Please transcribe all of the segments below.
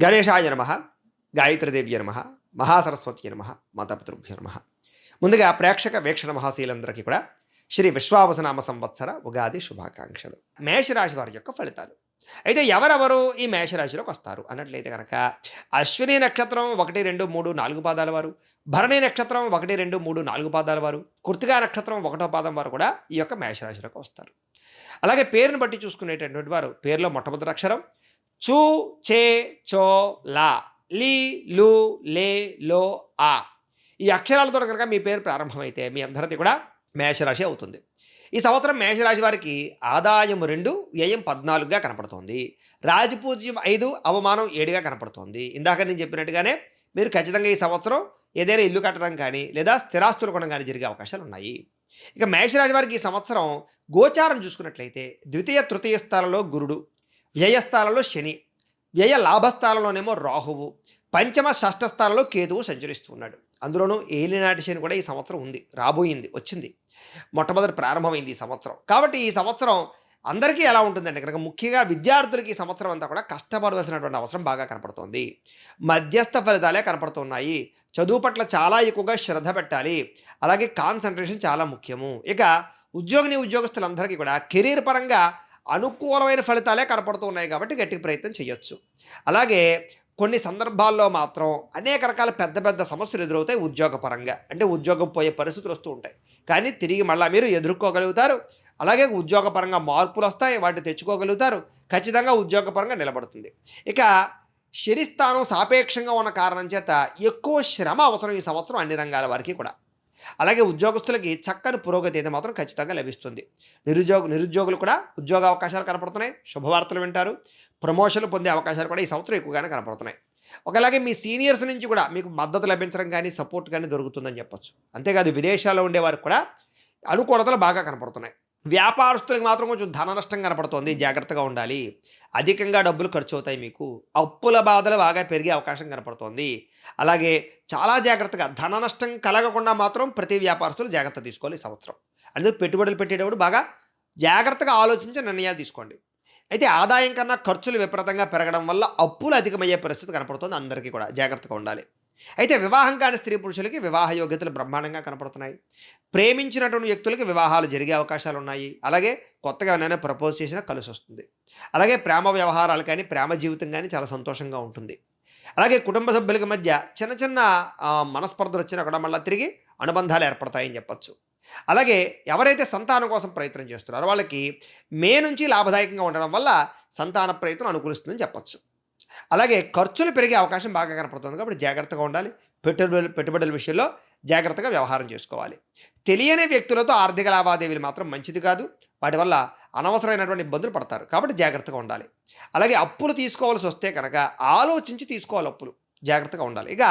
గణేశాయ నమః, గాయత్రీదేవ్య నమః, మహాసరస్వతి నమః, మాతాపితృభ్యో నమః. ముందుగా ప్రేక్షక వీక్షణ మహాశీలందరికీ కూడా శ్రీ విశ్వావసనామ సంవత్సర ఉగాది శుభాకాంక్షలు. మేషరాశి వారి యొక్క ఫలితాలు. అయితే ఎవరెవరు ఈ మేషరాశిలోకి వస్తారు అన్నట్లయితే కనుక అశ్విని నక్షత్రం 1, 2, 3, 4 పాదాల వారు, భరణి నక్షత్రం 1, 2, 3, 4 పాదాల వారు, కృత్తికా నక్షత్రం 1వ పాదం వారు కూడా ఈ యొక్క మేషరాశిలోకి వస్తారు. అలాగే పేరును బట్టి చూసుకునేటటువంటి వారు పేరులో మొట్టమొదటి అక్షరం చూ, చే, చో, లా, లీ, లు, లే, లో, ఆ. ఈ అక్షరాలతో కనుక మీ పేరు ప్రారంభమైతే మీ అందరిది కూడా మేషరాశి అవుతుంది. ఈ సంవత్సరం మేషరాశి వారికి ఆదాయం 2, వ్యయం 14గా కనపడుతోంది. రాజపూజ్యం 5, అవమానం 7గా కనపడుతోంది. ఇందాక నేను చెప్పినట్టుగానే మీరు ఖచ్చితంగా ఈ సంవత్సరం ఏదైనా ఇల్లు కట్టడం కానీ లేదా స్థిరాస్తులు కొనడం కానీ జరిగే అవకాశాలు ఉన్నాయి. ఇక మేషరాశి వారికి ఈ సంవత్సరం గోచారం చూసుకున్నట్లయితే ద్వితీయ తృతీయ స్థానంలో గురుడు, వ్యయస్థానంలో శని, వ్యయ లాభస్థానంలోనేమో రాహువు, పంచమ షష్ఠ స్థానంలో కేతువు సంచరిస్తూ ఉన్నాడు. అందులోనూ ఏలినాటి శని కూడా ఈ సంవత్సరం ఉంది, రాబోయింది, వచ్చింది, మొట్టమొదటి ప్రారంభమైంది ఈ సంవత్సరం. కాబట్టి ఈ సంవత్సరం అందరికీ ఎలా ఉంటుందంటే కనుక ముఖ్యంగా విద్యార్థులకి ఈ సంవత్సరం అంతా కూడా కష్టపడవలసినటువంటి అవసరం బాగా కనపడుతోంది. మధ్యస్థ ఫలితాలే కనపడుతున్నాయి. చదువు పట్ల చాలా ఎక్కువగా శ్రద్ధ పెట్టాలి. అలాగే కాన్సన్ట్రేషన్ చాలా ముఖ్యము. ఇక ఉద్యోగస్తులందరికీ కూడా కెరీర్ పరంగా అనుకూలమైన ఫలితాలే కనపడుతూ ఉన్నాయి కాబట్టి గట్టిగా ప్రయత్నం చేయొచ్చు. అలాగే కొన్ని సందర్భాల్లో మాత్రం అనేక రకాల పెద్ద పెద్ద సమస్యలు ఎదురవుతాయి ఉద్యోగపరంగా. అంటే ఉద్యోగం పోయే పరిస్థితులు వస్తూ ఉంటాయి, కానీ తిరిగి మళ్ళీ మీరు ఎదుర్కోగలుగుతారు. అలాగే ఉద్యోగపరంగా మార్పులు వస్తాయి, వాటిని తెచ్చుకోగలుగుతారు. ఖచ్చితంగా ఉద్యోగపరంగా నిలబడుతుంది. ఇక శనిస్థానం సాపేక్షంగా ఉన్న కారణం చేత ఎక్కువ శ్రమ అవసరం ఈ సంవత్సరం అన్ని రంగాల వారికి కూడా. అలాగే ఉద్యోగస్తులకి చక్కని పురోగతి అయితే మాత్రం ఖచ్చితంగా లభిస్తుంది. నిరుద్యోగులు కూడా ఉద్యోగ అవకాశాలు కనపడుతున్నాయి, శుభవార్తలు వింటారు, ప్రమోషన్లు పొందే అవకాశాలు కూడా ఈ సంవత్సరం ఎక్కువగానే కనపడుతున్నాయి. ఒకలాగే మీ సీనియర్స్ నుంచి కూడా మీకు మద్దతు లభించడం కానీ సపోర్ట్ కానీ దొరుకుతుందని చెప్పొచ్చు. అంతేకాదు విదేశాల్లో ఉండేవారికి కూడా అనుకూలతలు బాగా కనపడుతున్నాయి. వ్యాపారస్తులకు మాత్రం కొంచెం ధన నష్టం కనపడుతోంది, జాగ్రత్తగా ఉండాలి. అధికంగా డబ్బులు ఖర్చు అవుతాయి, మీకు అప్పుల బాధలు బాగా పెరిగే అవకాశం కనపడుతోంది. అలాగే చాలా జాగ్రత్తగా ధన నష్టం కలగకుండా మాత్రం ప్రతి వ్యాపారస్తులు జాగ్రత్త తీసుకోవాలి ఈ సంవత్సరం. అందుకే పెట్టుబడులు పెట్టేటప్పుడు బాగా జాగ్రత్తగా ఆలోచించి నిర్ణయాలు తీసుకోండి. అయితే ఆదాయం కన్నా ఖర్చులు విపరీతంగా పెరగడం వల్ల అప్పులు అధికమయ్యే పరిస్థితి కనపడుతుంది, అందరికీ కూడా జాగ్రత్తగా ఉండాలి. అయితే వివాహం కాని స్త్రీ పురుషులకి వివాహ యోగ్యతలు బ్రహ్మాండంగా కనపడుతున్నాయి. ప్రేమించినటువంటి వ్యక్తులకి వివాహాలు జరిగే అవకాశాలు ఉన్నాయి. అలాగే కొత్తగా ఏమైనా ప్రపోజ్ చేసినా కలిసి వస్తుంది. అలాగే ప్రేమ వ్యవహారాలు కానీ ప్రేమ జీవితం కానీ చాలా సంతోషంగా ఉంటుంది. అలాగే కుటుంబ సభ్యులకి మధ్య చిన్న చిన్న మనస్పర్ధలు వచ్చినా కూడా మళ్ళీ తిరిగి అనుబంధాలు ఏర్పడతాయని చెప్పచ్చు. అలాగే ఎవరైతే సంతానం కోసం ప్రయత్నం చేస్తున్నారో వాళ్ళకి మే నుంచి లాభదాయకంగా ఉండడం వల్ల సంతాన ప్రయత్నం అనుకూలిస్తుందని చెప్పచ్చు. అలాగే ఖర్చులు పెరిగే అవకాశం బాగా కనపడుతుంది కాబట్టి జాగ్రత్తగా ఉండాలి. పెట్టుబడుల విషయంలో జాగ్రత్తగా వ్యవహారం చేసుకోవాలి. తెలియని వ్యక్తులతో ఆర్థిక లావాదేవీలు మాత్రం మంచిది కాదు, వాటి వల్ల అనవసరమైనటువంటి ఇబ్బందులు పడతారు కాబట్టి జాగ్రత్తగా ఉండాలి. అలాగే అప్పులు తీసుకోవాల్సి వస్తే కనుక ఆలోచించి తీసుకోవాలి, అప్పులు జాగ్రత్తగా ఉండాలి. ఇక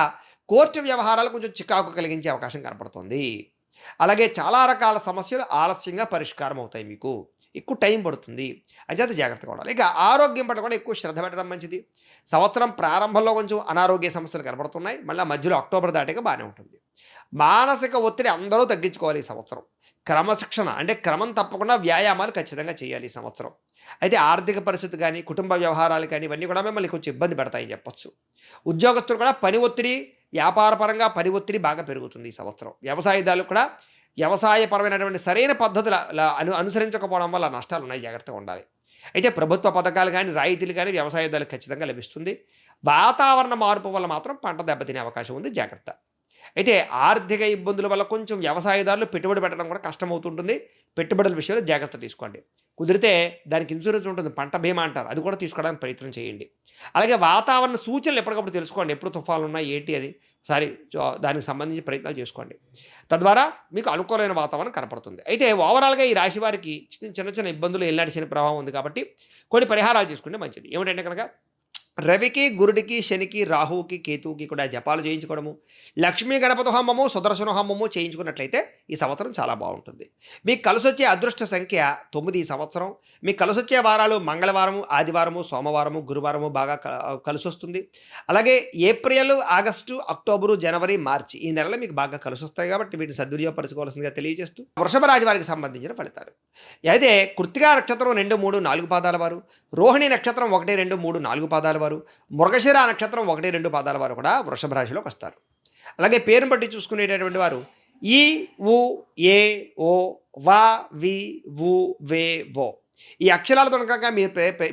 కోర్టు వ్యవహారాలు కొంచెం చికాకు కలిగించే అవకాశం కనపడుతుంది. అలాగే చాలా రకాల సమస్యలు ఆలస్యంగా పరిష్కారం అవుతాయి, మీకు ఎక్కువ టైం పడుతుంది, అంచేత జాగ్రత్తగా ఉండాలి. ఇక ఆరోగ్యం పట్ల కూడా ఎక్కువ శ్రద్ధ పెట్టడం మంచిది. సంవత్సరం ప్రారంభంలో కొంచెం అనారోగ్య సమస్యలు కనబడుతున్నాయి, మళ్ళీ మధ్యలో అక్టోబర్ దాటిగా బాగానే ఉంటుంది. మానసిక ఒత్తిడి అందరూ తగ్గించుకోవాలి ఈ సంవత్సరం. క్రమశిక్షణ అంటే క్రమం తప్పకుండా వ్యాయామాలు ఖచ్చితంగా చేయాలి ఈ సంవత్సరం. అయితే ఆర్థిక పరిస్థితి కానీ కుటుంబ వ్యవహారాలు కానీ ఇవన్నీ కూడా మిమ్మల్ని కొంచెం ఇబ్బంది పెడతాయని చెప్పొచ్చు. ఉద్యోగస్తులు కూడా పని ఒత్తిడి, వ్యాపారపరంగా పని ఒత్తిడి బాగా పెరుగుతుంది ఈ సంవత్సరం. వ్యవసాయదారులు కూడా వ్యవసాయపరమైనటువంటి సరైన పద్ధతులు అనుసరించకపోవడం వల్ల నష్టాలు ఉన్నాయి, జాగ్రత్తగా ఉండాలి. అయితే ప్రభుత్వ పథకాలు కానీ రాయితీలు కానీ వ్యవసాయదారులకు ఖచ్చితంగా లభిస్తుంది. వాతావరణ మార్పు వల్ల మాత్రం పంట దెబ్బతినే అవకాశం ఉంది, జాగ్రత్త. అయితే ఆర్థిక ఇబ్బందుల వల్ల కొంచెం వ్యవసాయదారులు పెట్టుబడి పెట్టడం కూడా కష్టమవుతుంటుంది. పెట్టుబడుల విషయంలో జాగ్రత్త తీసుకోండి. కుదిరితే దానికి ఇన్సూరెన్స్ ఉంటుంది, పంట బీమా అంటారు, అది కూడా తీసుకోవడానికి ప్రయత్నం చేయండి. అలాగే వాతావరణ సూచనలు ఎప్పటికప్పుడు తెలుసుకోండి, ఎప్పుడు తుఫాన్లు ఉన్నాయి ఏంటి అని దానికి సంబంధించి ప్రయత్నాలు చేసుకోండి. తద్వారా మీకు అనుకూలమైన వాతావరణం కనపడుతుంది. అయితే ఓవరాల్గా ఈ రాశి వారికి చిన్న చిన్న ఇబ్బందులు ఎల్లాడి శని ప్రభావం ఉంది కాబట్టి కొన్ని పరిహారాలు చేసుకుంటే మంచిది. ఏమిటంటే కనుక రవికి, గురుడికి, శనికి, రాహువుకి, కేతువుకి కూడా జపాలు చేయించుకోవడము, లక్ష్మీ గణపతి హోమము, సుదర్శన హోమము చేయించుకున్నట్లయితే ఈ సంవత్సరం చాలా బాగుంటుంది. మీకు కలిసొచ్చే అదృష్ట సంఖ్య 9 ఈ సంవత్సరం. మీకు కలిసొచ్చే వారాలు మంగళవారము, ఆదివారము, సోమవారము, గురువారము బాగా కలిసొస్తుంది. అలాగే ఏప్రిల్, ఆగస్టు, అక్టోబరు, జనవరి, మార్చి ఈ నెలలో మీకు బాగా కలిసొస్తాయి కాబట్టి వీటిని సద్వినియోగపరచుకోవాల్సిందిగా తెలియజేస్తూ వృషభ రాశి వారికి సంబంధించిన ఫలితాలు. అయితే కృత్తికా నక్షత్రం 2, 3, 4 పాదాల వారు, రోహిణి నక్షత్రం 1, 2, 3, 4 పాదాల వారు, వారు, మృగశిర నక్షత్రం 1, 2 పాదాల వారు కూడా వృషభ రాశిలోకి వస్తారు. అలాగే పేరును బట్టి చూసుకునేటటువంటి వారు ఈ, ఉ, ఏ, ఓ, వా, వి, వు, వే, వో ఈ అక్షరాలతో కనుక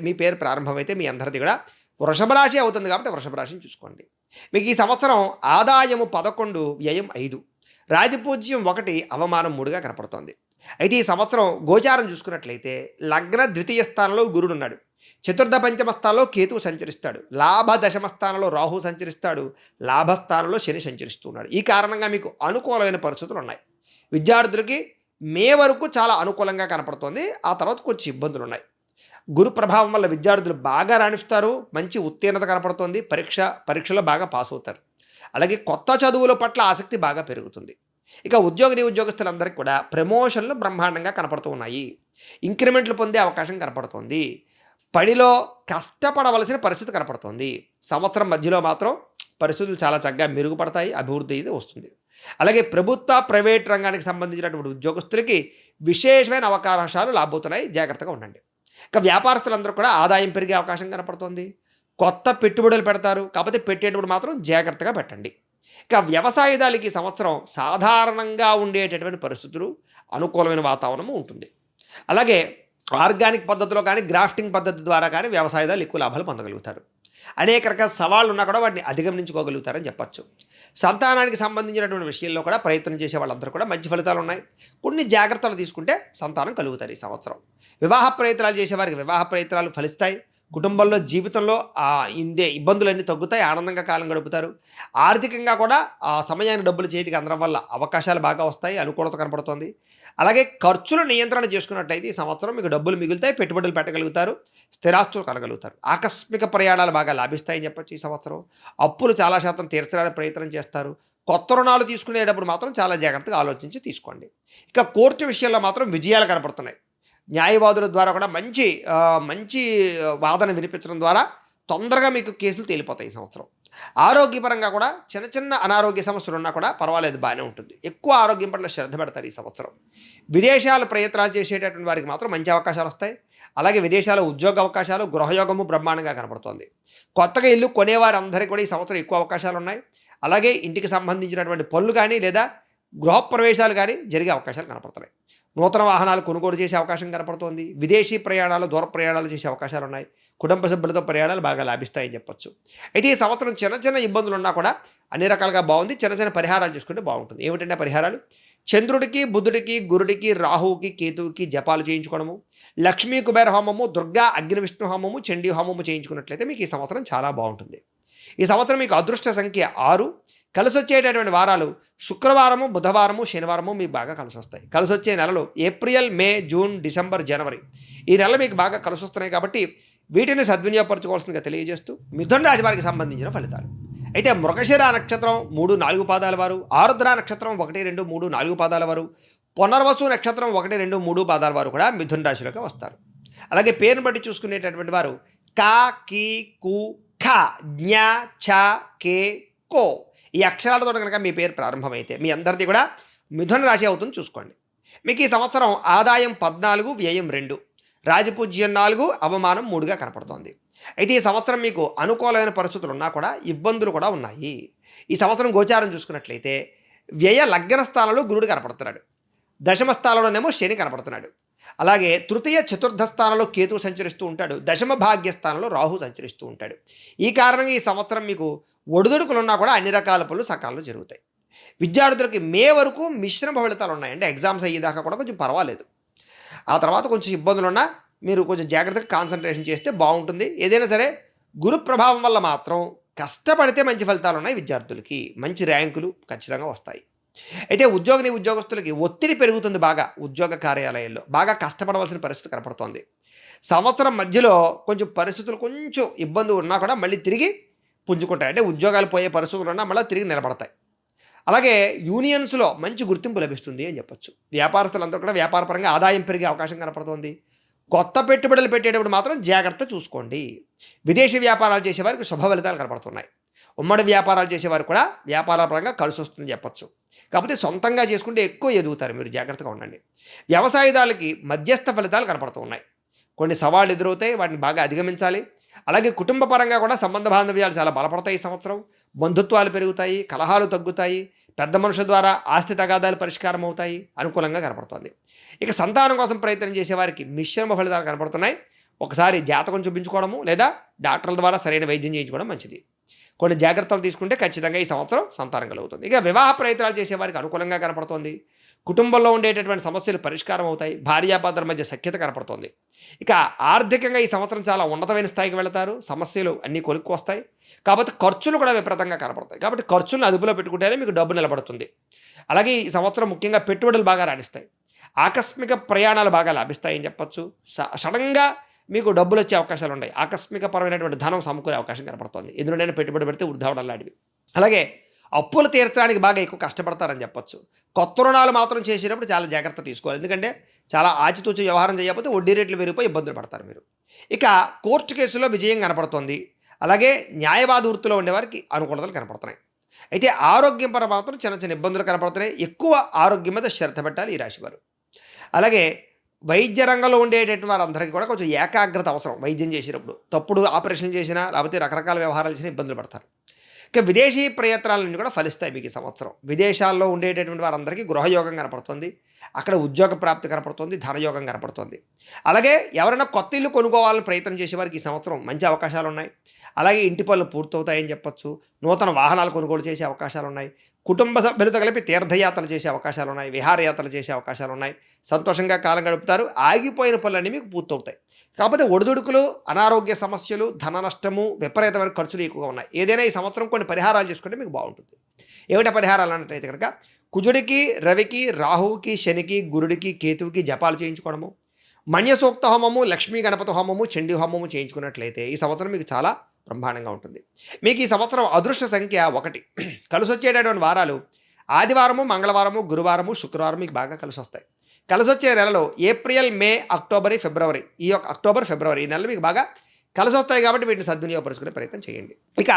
మీ పేరు ప్రారంభమైతే మీ అందరిది కూడా వృషభ రాశి అవుతుంది కాబట్టి వృషభ రాశిని చూసుకోండి. మీకు ఈ సంవత్సరం ఆదాయము 11, వ్యయం 5, రాజపూజ్యం 1, అవమానం 3గా కనపడుతోంది. అయితే ఈ సంవత్సరం గోచారం చూసుకున్నట్లయితే లగ్న ద్వితీయ స్థానంలో గురుడు ఉన్నాడు, చతుర్థ పంచమ స్థానంలో కేతువు సంచరిస్తాడు, లాభ దశమ స్థానంలో రాహు సంచరిస్తాడు, లాభస్థానంలో శని సంచరిస్తున్నాడు. ఈ కారణంగా మీకు అనుకూలమైన పరిస్థితులు ఉన్నాయి. విద్యార్థులకి మే వరకు చాలా అనుకూలంగా కనపడుతోంది. ఆ తర్వాత కొంచెం ఇబ్బందులు ఉన్నాయి. గురు ప్రభావం వల్ల విద్యార్థులు బాగా రాణిస్తారు, మంచి ఉత్తీర్ణత కనపడుతోంది, పరీక్షలో బాగా పాస్ అవుతారు. అలాగే కొత్త చదువుల పట్ల ఆసక్తి బాగా పెరుగుతుంది. ఇక ఉద్యోగస్తులందరికీ కూడా ప్రమోషన్లు బ్రహ్మాండంగా కనపడుతూ ఉన్నాయి. ఇంక్రిమెంట్లు పొందే అవకాశం కనపడుతోంది. పనిలో కష్టపడవలసిన పరిస్థితి కనపడుతోంది. సంవత్సరం మధ్యలో మాత్రం పరిస్థితులు చాలా చక్కగా మెరుగుపడతాయి, అభివృద్ధి అయితే వస్తుంది. అలాగే ప్రభుత్వ ప్రైవేట్ రంగానికి సంబంధించినటువంటి ఉద్యోగస్తులకి విశేషమైన అవకాశాలు లాభవుతున్నాయి, జాగ్రత్తగా ఉండండి. ఇక వ్యాపారస్తులందరూ కూడా ఆదాయం పెరిగే అవకాశం కనపడుతోంది. కొత్త పెట్టుబడులు పెడతారు, కాకపోతే పెట్టేటప్పుడు మాత్రం జాగ్రత్తగా పెట్టండి. ఇక వ్యవసాయదారులకి ఈ సంవత్సరం సాధారణంగా ఉండేటటువంటి పరిస్థితులు, అనుకూలమైన వాతావరణం ఉంటుంది. అలాగే ఆర్గానిక్ పద్ధతిలో కానీ గ్రాఫ్టింగ్ పద్ధతి ద్వారా కానీ వ్యవసాయదారులు ఎక్కువ లాభాలు పొందగలుగుతారు. అనేక రకాల సవాళ్ళు ఉన్నా కూడా వాటిని అధిగమించుకోగలుగుతారని చెప్పచ్చు. సంతానానికి సంబంధించినటువంటి విషయంలో కూడా ప్రయత్నం చేసే వాళ్ళందరూ కూడా మంచి ఫలితాలు ఉన్నాయి. కొన్ని జాగ్రత్తలు తీసుకుంటే సంతానం కలుగుతారు ఈ సంవత్సరం. వివాహ ప్రయత్నాలు చేసేవారికి వివాహ ప్రయత్నాలు ఫలిస్తాయి. కుటుంబంలో జీవితంలో ఇండే ఇబ్బందులన్నీ తగ్గుతాయి, ఆనందంగా కాలం గడుపుతారు. ఆర్థికంగా కూడా ఆ సమయానికి డబ్బులు చేతికి అందడం వల్ల అవకాశాలు బాగా వస్తాయి, అనుకూలత కనపడుతోంది. అలాగే ఖర్చులు నియంత్రణ చేసుకున్నట్టయితే ఈ సంవత్సరం మీకు డబ్బులు మిగులుతాయి, పెట్టుబడులు పెట్టగలుగుతారు, స్థిరాస్తులు కలగలుగుతారు. ఆకస్మిక ప్రయాణాలు బాగా లాభిస్తాయని చెప్పొచ్చు. ఈ సంవత్సరం అప్పులు చాలా శాతం తీర్చడానికి ప్రయత్నం చేస్తారు. కొత్త రుణాలు తీసుకునేటప్పుడు మాత్రం చాలా జాగ్రత్తగా ఆలోచించి తీసుకోండి. ఇక కోర్టు విషయంలో మాత్రం విజయాలు కనపడుతున్నాయి. న్యాయవాదుల ద్వారా కూడా మంచి వాదన వినిపించడం ద్వారా తొందరగా మీకు కేసులు తేలిపోతాయి ఈ సంవత్సరం. ఆరోగ్యపరంగా కూడా చిన్న అనారోగ్య సమస్యలు ఉన్నా కూడా పర్వాలేదు, బాగానే ఉంటుంది. ఎక్కువ ఆరోగ్యం పట్ల శ్రద్ధ పెడతారు ఈ సంవత్సరం. విదేశాల ప్రయత్నాలు చేసేటటువంటి వారికి మాత్రం మంచి అవకాశాలు వస్తాయి. అలాగే విదేశాల ఉద్యోగ అవకాశాలు, గృహయోగము బ్రహ్మాండంగా కనపడుతోంది. కొత్తగా ఇల్లు కొనేవారందరికీ కూడా ఈ సంవత్సరం ఎక్కువ అవకాశాలు ఉన్నాయి. అలాగే ఇంటికి సంబంధించినటువంటి పనులు కానీ లేదా గృహప్రవేశాలు కానీ జరిగే అవకాశాలు కనపడుతున్నాయి. నూతన వాహనాలు కొనుగోలు చేసే అవకాశం కనపడుతోంది. విదేశీ ప్రయాణాలు, దూర ప్రయాణాలు చేసే అవకాశాలు ఉన్నాయి. కుటుంబ సభ్యులతో ప్రయాణాలు బాగా లాభిస్తాయని చెప్పొచ్చు. అయితే ఈ సంవత్సరం చిన్న ఇబ్బందులు ఉన్నా కూడా అన్ని రకాలుగా బాగుంది. చిన్న పరిహారాలు చేసుకుంటే బాగుంటుంది. ఏమిటంటే పరిహారాలు: చంద్రుడికి, బుధుడికి, గురుడికి, రాహువుకి, కేతువుకి జపాలు చేయించుకోవడము, లక్ష్మీ కుబేర హోమము, దుర్గా అగ్ని విష్ణు హోమము, చండీ హోమము చేయించుకున్నట్లయితే మీకు ఈ సంవత్సరం చాలా బాగుంటుంది. ఈ సంవత్సరం మీకు అదృష్ట సంఖ్య 6. కలిసి వచ్చేటటువంటి వారాలు శుక్రవారము, బుధవారము, శనివారము మీకు బాగా కలిసి వస్తాయి. కలిసి వచ్చే నెలలు ఏప్రిల్, మే, జూన్, డిసెంబర్, జనవరి. ఈ నెలలు మీకు బాగా కలిసి వస్తున్నాయి కాబట్టి వీటిని సద్వినియోగపరచుకోవాల్సిందిగా తెలియజేస్తూ మిథున రాశి వారికి సంబంధించిన ఫలితాలు. అయితే మృగశిర నక్షత్రం 3, 4 పాదాల వారు, ఆరుద్ర నక్షత్రం 1, 2, 3, 4 పాదాల వారు, పునర్వసు నక్షత్రం 1, 2, 3 పాదాల వారు కూడా మిథున రాశిలోకి వస్తారు. అలాగే పేరును బట్టి చూసుకునేటటువంటి వారు కా, కీ, కు, ఖ, జ్ఞ, ఛ, కే, కో ఈ అక్షరాలతో కనుక మీ పేరు ప్రారంభమైతే మీ అందరిది కూడా మిథున రాశి అవుతుంది చూసుకోండి. మీకు ఈ సంవత్సరం ఆదాయం 14, వ్యయం 2, రాజపూజ్యం 4, అవమానం 3గా కనపడుతోంది. అయితే ఈ సంవత్సరం మీకు అనుకూలమైన పరిస్థితులు ఉన్నా కూడా ఇబ్బందులు కూడా ఉన్నాయి. ఈ సంవత్సరం గోచారం చూసుకున్నట్లయితే వ్యయ లగ్న స్థానంలో గురుడు కనపడుతున్నాడు, దశమ స్థానంలోనేమో శని కనపడుతున్నాడు. అలాగే తృతీయ, చతుర్థ స్థానంలో కేతువు సంచరిస్తూ ఉంటాడు, దశమ భాగ్య స్థానంలో రాహు సంచరిస్తూ ఉంటాడు. ఈ కారణంగా ఈ సంవత్సరం మీకు ఒడిదుడుకులు ఉన్నా కూడా అన్ని రకాల పనులు సకాలంలో జరుగుతాయి. విద్యార్థులకి మే వరకు మిశ్రమ ఫలితాలు ఉన్నాయి. అంటే ఎగ్జామ్స్ అయ్యేదాకా కూడా కొంచెం పర్వాలేదు. ఆ తర్వాత కొంచెం ఇబ్బందులు ఉన్నా మీరు కొంచెం జాగ్రత్తగా కాన్సన్ట్రేషన్ చేస్తే బాగుంటుంది. ఏదైనా సరే గురు ప్రభావం వల్ల మాత్రం కష్టపడితే మంచి ఫలితాలు ఉన్నాయి. విద్యార్థులకి మంచి ర్యాంకులు ఖచ్చితంగా వస్తాయి. అయితే ఉద్యోగస్తులకి ఒత్తిడి పెరుగుతుంది బాగా. ఉద్యోగ కార్యాలయాల్లో బాగా కష్టపడవలసిన పరిస్థితి కనపడుతోంది. సంవత్సరం మధ్యలో కొంచెం పరిస్థితులు కొంచెం ఇబ్బంది ఉన్నా కూడా మళ్ళీ తిరిగి పుంజుకుంటాయి. అంటే ఉద్యోగాలు పోయే పరిస్థితులు ఉన్నా మళ్ళీ తిరిగి నిలబడతాయి. అలాగే యూనియన్స్లో మంచి గుర్తింపు లభిస్తుంది అని చెప్పొచ్చు. వ్యాపారస్తులందరూ కూడా వ్యాపారపరంగా ఆదాయం పెరిగే అవకాశం కనపడుతోంది. కొత్త పెట్టుబడులు పెట్టేటప్పుడు మాత్రం జాగ్రత్త చూసుకోండి. విదేశీ వ్యాపారాలు చేసేవారికి శుభ ఫలితాలు కనపడుతున్నాయి. ఉమ్మడి వ్యాపారాలు చేసేవారు కూడా వ్యాపారపరంగా కలిసి వస్తుందని చెప్పచ్చు. కాకపోతే సొంతంగా చేసుకుంటే ఎక్కువ ఎదుగుతారు, మీరు జాగ్రత్తగా ఉండండి. వ్యవసాయదారులకి మధ్యస్థ ఫలితాలు కనపడుతూ ఉన్నాయి. కొన్ని సవాళ్ళు ఎదురవుతాయి, వాటిని బాగా అధిగమించాలి. అలాగే కుటుంబ పరంగా కూడా సంబంధ బాంధవ్యాలు చాలా బలపడతాయి ఈ సంవత్సరం. బంధుత్వాలు పెరుగుతాయి, కలహాలు తగ్గుతాయి, పెద్ద మనుషుల ద్వారా ఆస్తి తగాదాలు పరిష్కారం అవుతాయి, అనుకూలంగా కనపడుతోంది. ఇక సంతానం కోసం ప్రయత్నం చేసేవారికి మిశ్రమ ఫలితాలు కనపడుతున్నాయి. ఒకసారి జాతకం చూపించుకోవడము లేదా డాక్టర్ల ద్వారా సరైన వైద్యం చేయించుకోవడం మంచిది. కొన్ని జాగ్రత్తలు తీసుకుంటే ఖచ్చితంగా ఈ సంవత్సరం సంతానం కలుగుతుంది. ఇక వివాహ ప్రయత్నాలు చేసేవారికి అనుకూలంగా కనపడుతోంది. కుటుంబంలో ఉండేటటువంటి సమస్యలు పరిష్కారం అవుతాయి, భార్యాభర్తల మధ్య సఖ్యత కనపడుతోంది. ఇక ఆర్థికంగా ఈ సంవత్సరం చాలా ఉన్నతమైన స్థాయికి వెళతారు, సమస్యలు అన్నీ కొలుక్కు వస్తాయి. కాబట్టి ఖర్చులు కూడా విపరీతంగా కనపడతాయి. కాబట్టి ఖర్చులను అదుపులో పెట్టుకుంటేనే మీకు డబ్బు నిలబడుతుంది. అలాగే ఈ సంవత్సరం ముఖ్యంగా పెట్టుబడులు బాగా రాణిస్తాయి, ఆకస్మిక ప్రయాణాలు బాగా లాభిస్తాయని చెప్పచ్చు. సడన్గా మీకు డబ్బులు వచ్చే అవకాశాలు ఉన్నాయి, ఆకస్మిక పరమైనటువంటి ధనం సమకూరే అవకాశం కనపడుతుంది. ఎందులోనైనా పెట్టుబడి పెడితే వృద్ధావడం లాంటివి. అలాగే అప్పులు తీర్చడానికి బాగా ఎక్కువ కష్టపడతారని చెప్పచ్చు. కొత్త రుణాలు మాత్రం చేసేటప్పుడు చాలా జాగ్రత్త తీసుకోవాలి, ఎందుకంటే చాలా ఆచితూచి వ్యవహారం చేయకపోతే వడ్డీ రేట్లు పెరిగిపోయి ఇబ్బందులు పడతారు మీరు. ఇక కోర్టు కేసులో విజయం కనపడుతోంది. అలాగే న్యాయవాద వృత్తిలో ఉండేవారికి అనుకూలతలు కనపడుతున్నాయి. అయితే ఆరోగ్యం పర మాత్రం చిన్న చిన్న ఇబ్బందులు కనపడుతున్నాయి. ఎక్కువ ఆరోగ్యం మీద శ్రద్ధ పెట్టాలి ఈ రాశివారు. అలాగే వైద్య రంగంలో ఉండేటటువంటి వారందరికీ కూడా కొంచెం ఏకాగ్రత అవసరం. వైద్యం చేసేటప్పుడు తప్పుడు ఆపరేషన్ చేసినా లేకపోతే రకరకాల వ్యవహారాలు చేసినా ఇబ్బందులు పడతారు. ఇక విదేశీ ప్రయత్నాలన్నీ కూడా ఫలిస్తాయి మీకు ఈ సంవత్సరం. విదేశాల్లో ఉండేటటువంటి వారందరికీ గృహయోగం కనపడుతుంది, అక్కడ ఉద్యోగ ప్రాప్తి కనపడుతుంది, ధనయోగం కనపడుతుంది. అలాగే ఎవరైనా కొత్త ఇల్లు కొనుక్కోవాలని ప్రయత్నం చేసేవారికి ఈ సంవత్సరం మంచి అవకాశాలు ఉన్నాయి. అలాగే ఇంటి పనులు పూర్తవుతాయని చెప్పొచ్చు. నూతన వాహనాలు కొనుగోలు చేసే అవకాశాలు ఉన్నాయి. కుటుంబ సభ్యులతో కలిపి తీర్థయాత్రలు చేసే అవకాశాలు ఉన్నాయి, విహారయాత్రలు చేసే అవకాశాలు ఉన్నాయి. సంతోషంగా కాలం గడుపుతారు. ఆగిపోయిన పనులన్నీ మీకు పూర్తవుతాయి. కాకపోతే ఒడిదుడుకులు, అనారోగ్య సమస్యలు, ధన నష్టము, విపరీతమైన ఖర్చులు ఎక్కువగా ఉన్నాయి. ఏదైనా ఈ సంవత్సరం కొన్ని పరిహారాలు చేసుకుంటే మీకు బాగుంటుంది. ఏమిటా పరిహారాలు అన్నట్టయితే కనుక కుజుడికి, రవికి, రాహువుకి, శనికి, గురుడికి, కేతువుకి జపాలు చేయించుకోవడము, మన్యసూక్త హోమము, లక్ష్మీ గణపతి హోమము, చండీ హోమము చేయించుకున్నట్లయితే ఈ సంవత్సరం మీకు చాలా బ్రహ్మాండంగా ఉంటుంది. మీకు ఈ సంవత్సరం అదృష్ట సంఖ్య 1. కలిసి వచ్చేటటువంటి వారాలు ఆదివారము, మంగళవారము, గురువారము, శుక్రవారం మీకు బాగా కలిసి వస్తాయి. కలిసి వచ్చే నెలలో ఏప్రిల్, మే, అక్టోబర్, ఫిబ్రవరి, ఈ యొక్క అక్టోబర్, ఫిబ్రవరి ఈ నెలలు మీకు బాగా కలిసి వస్తాయి. కాబట్టి వీటిని సద్వినియోగపరుచుకునే ప్రయత్నం చేయండి. ఇక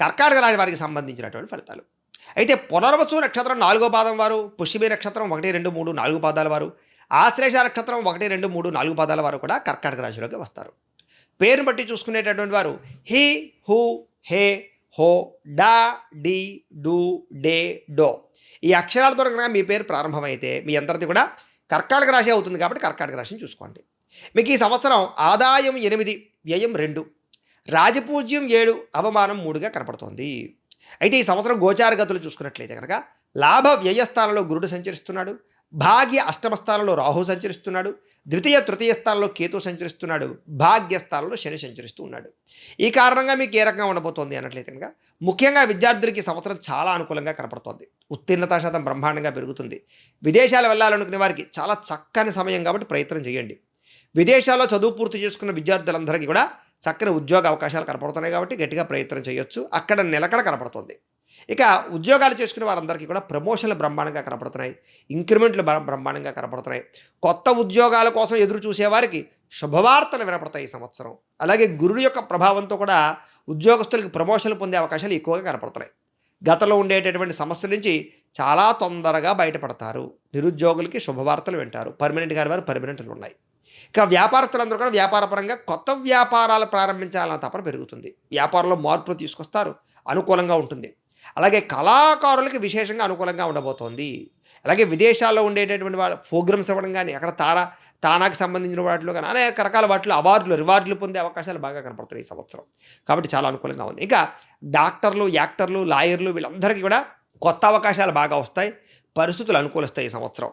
కర్కాటక రాశి వారికి సంబంధించినటువంటి ఫలితాలు అయితే పునర్వసు నక్షత్రం 4వ పాదం వారు, పుష్యమి నక్షత్రం 1, 2, 3, 4 పాదాల వారు, ఆశ్లేష నక్షత్రం 1, 2, 3, 4 పాదాల వారు కూడా కర్కాటక రాశిలోకి వస్తారు. పేరును బట్టి చూసుకునేటటువంటి వారు హి, హు, హే, హో, డా, డి, డు, డే, డో ఈ అక్షరాలతో కనుక మీ పేరు ప్రారంభమైతే మీ అందరిది కూడా కర్కాటక రాశి అవుతుంది. కాబట్టి కర్కాటక రాశిని చూసుకోండి. మీకు ఈ సంవత్సరం ఆదాయం 8, వ్యయం 2, రాజపూజ్యం 7, అవమానం 3గా కనపడుతోంది. అయితే ఈ సంవత్సరం గోచార గతులు చూసుకున్నట్లయితే కనుక లాభ వ్యయస్థానంలో గురుడు సంచరిస్తున్నాడు, భాగ్య అష్టమ స్థానంలో రాహు సంచరిస్తున్నాడు, ద్వితీయ తృతీయ స్థానంలో కేతు సంచరిస్తున్నాడు, భాగ్యస్థానంలో శని సంచరిస్తూ ఉన్నాడు. ఈ కారణంగా మీకు ఏ రకంగా ఉండబోతోంది అన్నట్లయితే కనుక ముఖ్యంగా విద్యార్థులకి సంవత్సరం చాలా అనుకూలంగా కనపడుతోంది. ఉత్తీర్ణతా శాతం బ్రహ్మాండంగా పెరుగుతుంది. విదేశాలు వెళ్ళాలనుకునే వారికి చాలా చక్కని సమయం కాబట్టి ప్రయత్నం చేయండి. విదేశాల్లో చదువు పూర్తి చేసుకున్న విద్యార్థులందరికీ కూడా చక్కని ఉద్యోగ అవకాశాలు కనపడుతున్నాయి కాబట్టి గట్టిగా ప్రయత్నం చేయొచ్చు. అక్కడ నిలకడ కనపడుతుంది. ఇక ఉద్యోగాలు చేసుకునే వారందరికీ కూడా ప్రమోషన్లు బ్రహ్మాండంగా కనపడుతున్నాయి, ఇంక్రిమెంట్లు బ్రహ్మాండంగా కనపడుతున్నాయి. కొత్త ఉద్యోగాల కోసం ఎదురు చూసేవారికి శుభవార్తలు వినపడతాయి ఈ సంవత్సరం. అలాగే గురుడు యొక్క ప్రభావంతో కూడా ఉద్యోగస్తులకు ప్రమోషన్లు పొందే అవకాశాలు ఎక్కువగా కనపడుతున్నాయి. గతంలో ఉండేటటువంటి సమస్యల నుంచి చాలా తొందరగా బయటపడతారు. నిరుద్యోగులకి శుభవార్తలు వింటారు. పర్మనెంట్ కాని వారు పర్మనెంట్లు ఉన్నాయి. ఇక వ్యాపారస్తులందరూ కూడా వ్యాపారపరంగా కొత్త వ్యాపారాలు ప్రారంభించాలన్న తపన పెరుగుతుంది. వ్యాపారంలో మార్పులు తీసుకొస్తారు, అనుకూలంగా ఉంటుంది. అలాగే కళాకారులకి విశేషంగా అనుకూలంగా ఉండబోతోంది. అలాగే విదేశాల్లో ఉండేటటువంటి వాళ్ళ ప్రోగ్రామ్స్ ఇవ్వడం కానీ, అక్కడ తానాకి సంబంధించిన వాటిలో కానీ అనేక రకాల వాటిలో అవార్డులు, రివార్డులు పొందే అవకాశాలు బాగా కనపడుతున్నాయి ఈ సంవత్సరం. కాబట్టి చాలా అనుకూలంగా ఉంది. ఇక డాక్టర్లు, యాక్టర్లు, లాయర్లు వీళ్ళందరికీ కూడా కొత్త అవకాశాలు బాగా వస్తాయి, పరిస్థితులు అనుకూలిస్తాయి ఈ సంవత్సరం.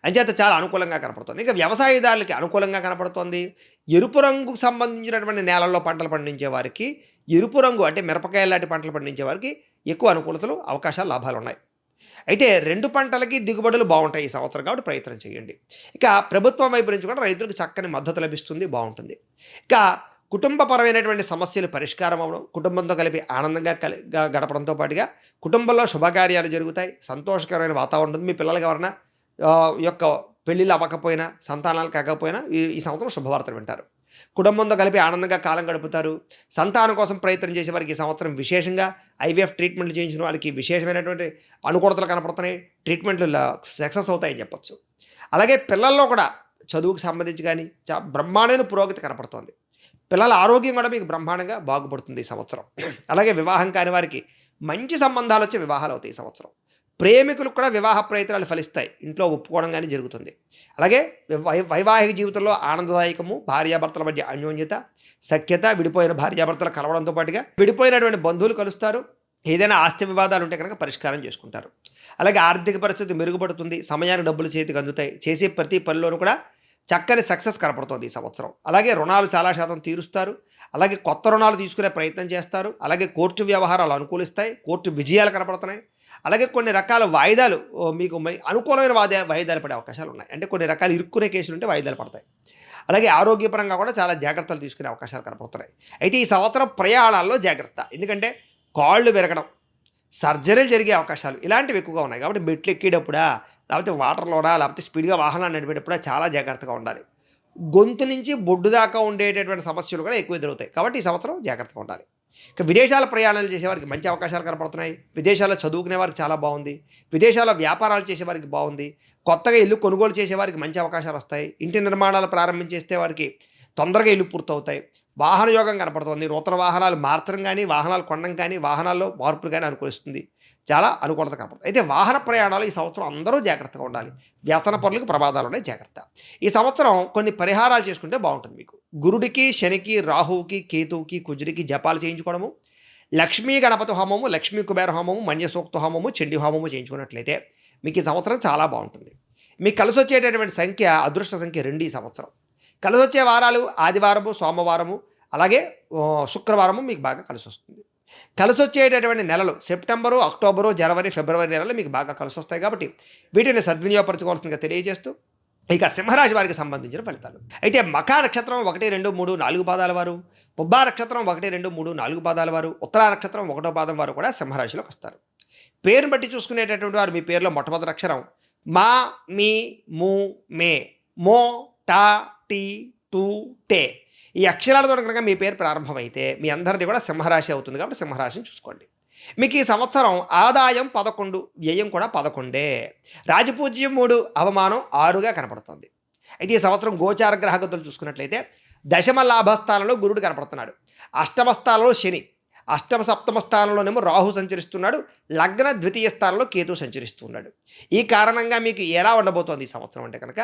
అంచేత చాలా అనుకూలంగా కనపడుతుంది. ఇక వ్యవసాయదారులకి అనుకూలంగా కనపడుతోంది. ఎరుపు రంగుకు సంబంధించినటువంటి నేలల్లో పంటలు పండించే వారికి, ఎరుపు రంగు అంటే మిరపకాయలు లాంటి పంటలు పండించే వారికి ఎక్కువ అనుకూలతలు, అవకాశాలు, లాభాలు ఉన్నాయి. అయితే 2 పంటలకి దిగుబడులు బాగుంటాయి ఈ సంవత్సరం కాబట్టి ప్రయత్నం చేయండి. ఇక ప్రభుత్వం వైపు నుంచి కూడా రైతులకు చక్కని మద్దతు లభిస్తుంది, బాగుంటుంది. ఇక కుటుంబపరమైనటువంటి సమస్యలు పరిష్కారం అవ్వడం, కుటుంబంతో కలిపి ఆనందంగా గడపడంతో పాటుగా కుటుంబంలో శుభకార్యాలు జరుగుతాయి, సంతోషకరమైన వాతావరణం ఉంటుంది. మీ పిల్లలకి ఎవరైనా యొక్క పెళ్ళిళ్ళు అవ్వకపోయినా, సంతానాలు కాకపోయినా ఈ సంవత్సరం శుభవార్తలు వింటారు. కుటుంబంతో కలిపి ఆనందంగా కాలం గడుపుతారు. సంతానం కోసం ప్రయత్నం చేసే వారికి ఈ సంవత్సరం విశేషంగా ఐవీఎఫ్ ట్రీట్మెంట్లు చేయించిన వాళ్ళకి విశేషమైనటువంటి అనుకూలతలు కనపడుతున్నాయి. ట్రీట్మెంట్లు సక్సెస్ అవుతాయని చెప్పచ్చు. అలాగే పిల్లల్లో కూడా చదువుకు సంబంధించి కానీ బ్రహ్మాండమైన పురోగతి కనపడుతోంది. పిల్లల ఆరోగ్యం కూడా మీకు బ్రహ్మాండంగా బాగుపడుతుంది ఈ సంవత్సరం. అలాగే వివాహం కాని వారికి మంచి సంబంధాలు వచ్చే వివాహాలు అవుతాయి ఈ సంవత్సరం. ప్రేమికులకు కూడా వివాహ ప్రయత్నాలు ఫలిస్తాయి. ఇంట్లో ఒప్పుకోవడం కానీ జరుగుతుంది. అలాగే వైవాహిక జీవితంలో ఆనందదాయకము, భార్యాభర్తల మధ్య అన్యోన్యత, సఖ్యత, విడిపోయిన భార్యాభర్తలు కలవడంతో పాటుగా విడిపోయినటువంటి బంధువులు కలుస్తారు. ఏదైనా ఆస్తి వివాదాలు ఉంటే కనుక పరిష్కారం చేసుకుంటారు. అలాగే ఆర్థిక పరిస్థితి మెరుగుపడుతుంది. సమయానికి డబ్బులు చేతికి అందుతాయి. చేసే ప్రతి పనిలోనూ కూడా చక్కని సక్సెస్ కనపడుతుంది ఈ సంవత్సరం. అలాగే రుణాలు చాలా శాతం తీరుస్తారు. అలాగే కొత్త రుణాలు తీసుకునే ప్రయత్నం చేస్తారు. అలాగే కోర్టు వ్యవహారాలు అనుకూలిస్తాయి. కోర్టు విజయాలు కనపడుతున్నాయి. అలాగే కొన్ని రకాల వాయిదాలు మీకు అనుకూలమైన వాయిదాలు పడే అవకాశాలు ఉన్నాయి. అంటే కొన్ని రకాల ఇరుక్కునే కేసులు ఉంటే వాయిదాలు పడతాయి. అలాగే ఆరోగ్యపరంగా కూడా చాలా జాగ్రత్తలు తీసుకునే అవకాశాలు కనపడుతున్నాయి. అయితే ఈ సంవత్సరం ప్రయాణాల్లో జాగ్రత్త. ఎందుకంటే కాళ్ళు విరగడం, సర్జరీలు జరిగే అవకాశాలు ఇలాంటివి ఎక్కువగా ఉన్నాయి. కాబట్టి మెట్లు ఎక్కేటప్పుడా, లేకపోతే వాటర్లోనా, లేకపోతే స్పీడ్గా వాహనాలు నడిపేటప్పుడా చాలా జాగ్రత్తగా ఉండాలి. గొంతు నుంచి బొడ్డు దాకా ఉండేటటువంటి సమస్యలు కూడా ఎక్కువ ఎదురవుతాయి. కాబట్టి ఈ సంవత్సరం జాగ్రత్తగా ఉండాలి. ఇక విదేశాల ప్రయాణాలు చేసేవారికి మంచి అవకాశాలు కనపడుతున్నాయి. విదేశాల్లో చదువుకునే వారికి చాలా బాగుంది. విదేశాల్లో వ్యాపారాలు చేసేవారికి బాగుంది. కొత్తగా ఇల్లు కొనుగోలు చేసేవారికి మంచి అవకాశాలు వస్తాయి. ఇంటి నిర్మాణాలు ప్రారంభించేస్తే వారికి తొందరగా ఇల్లు పూర్తవుతాయి. వాహన యోగం కనపడుతుంది. నూతన వాహనాలు మార్చడం కానీ, వాహనాలు కొనడం కానీ, వాహనాల్లో మార్పులు కానీ అనుకూలిస్తుంది. చాలా అనుకూలత కనపడుతుంది. అయితే వాహన ప్రయాణాలు ఈ సంవత్సరం అందరూ జాగ్రత్తగా ఉండాలి. వ్యసన పనులకు ప్రమాదాలు ఉన్నాయి, జాగ్రత్త. ఈ సంవత్సరం కొన్ని పరిహారాలు చేసుకుంటే బాగుంటుంది మీకు. గురుడికి, శనికి, రాహువుకి, కేతువుకి, కుజుడికి జపాలు చేయించుకోవడము, లక్ష్మీ గణపతి హోమము, లక్ష్మీ కుబేర హోమము, మన్యసూక్త హోమము, చండీ హోమము చేయించుకున్నట్లయితే మీకు ఈ సంవత్సరం చాలా బాగుంటుంది. మీకు కలిసి వచ్చేటటువంటి సంఖ్య, అదృష్ట సంఖ్య 2 ఈ సంవత్సరం. కలిసి వచ్చే వారాలు ఆదివారము, సోమవారము, అలాగే శుక్రవారము మీకు బాగా కలిసి వస్తుంది. కలిసి వచ్చేటటువంటి నెలలు సెప్టెంబరు, అక్టోబరు, జనవరి, ఫిబ్రవరి నెలలు మీకు బాగా కలిసి వస్తాయి. కాబట్టి వీటిని సద్వినియోగపరచుకోవాల్సిందిగా తెలియజేస్తూ ఇక సింహరాశి వారికి సంబంధించిన ఫలితాలు. అయితే మఖా నక్షత్రం 1, 2, 3, 4 పాదాల వారు, పుబ్బా నక్షత్రం 1, 2, 3, 4 పాదాల వారు, ఉత్తరా నక్షత్రం 1వ పాదం వారు కూడా సింహరాశిలోకి వస్తారు. పేరును బట్టి చూసుకునేటటువంటి వారు మీ పేరులో మొట్టమొదటి అక్షరం మా, మీ, ము, మే, మో, టా, టీ, టూ, టే ఈ అక్షరాలతో కనుక మీ పేరు ప్రారంభమైతే మీ అందరిది కూడా సింహరాశి అవుతుంది. కాబట్టి సింహరాశిని చూసుకోండి. మీకు ఈ సంవత్సరం ఆదాయం 11, వ్యయం కూడా 11. రాజపూజ్యం 3, అవమానం 6గా కనపడుతుంది. అయితే ఈ సంవత్సరం గోచార గ్రహగతులు చూసుకున్నట్లయితే దశమ లాభస్థానంలో గురుడు కనపడుతున్నాడు. అష్టమ స్థానంలో శని, అష్టమ సప్తమ స్థానంలోనేమో రాహు సంచరిస్తున్నాడు. లగ్న ద్వితీయ స్థానంలో కేతు సంచరిస్తున్నాడు. ఈ కారణంగా మీకు ఎలా ఉండబోతోంది ఈ సంవత్సరం అంటే కనుక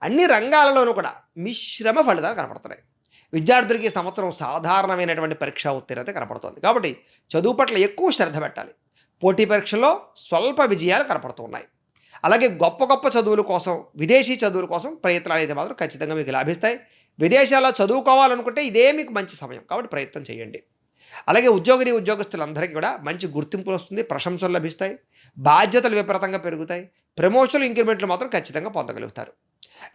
అన్ని రంగాలలోనూ కూడా మిశ్రమ ఫలితాలు కనపడుతున్నాయి. విద్యార్థులకి ఈ సంవత్సరం సాధారణమైనటువంటి పరీక్షా ఉత్తీర్ణత కనపడుతోంది. కాబట్టి చదువు పట్ల ఎక్కువ శ్రద్ధ పెట్టాలి. పోటీ పరీక్షల్లో స్వల్ప విజయాలు కనపడుతూ ఉన్నాయి. అలాగే గొప్ప గొప్ప చదువుల కోసం, విదేశీ చదువుల కోసం ప్రయత్నాలు అయితే మాత్రం ఖచ్చితంగా మీకు లాభిస్తాయి. విదేశాల్లో చదువుకోవాలనుకుంటే ఇదే మీకు మంచి సమయం. కాబట్టి ప్రయత్నం చేయండి. అలాగే ఉద్యోగస్తులందరికీ కూడా మంచి గుర్తింపు వస్తుంది. ప్రశంసలు లభిస్తాయి. బాధ్యతలు విపరీతంగా పెరుగుతాయి. ప్రమోషన్లు, ఇంక్రిమెంట్లు మాత్రం ఖచ్చితంగా పొందగలుగుతారు.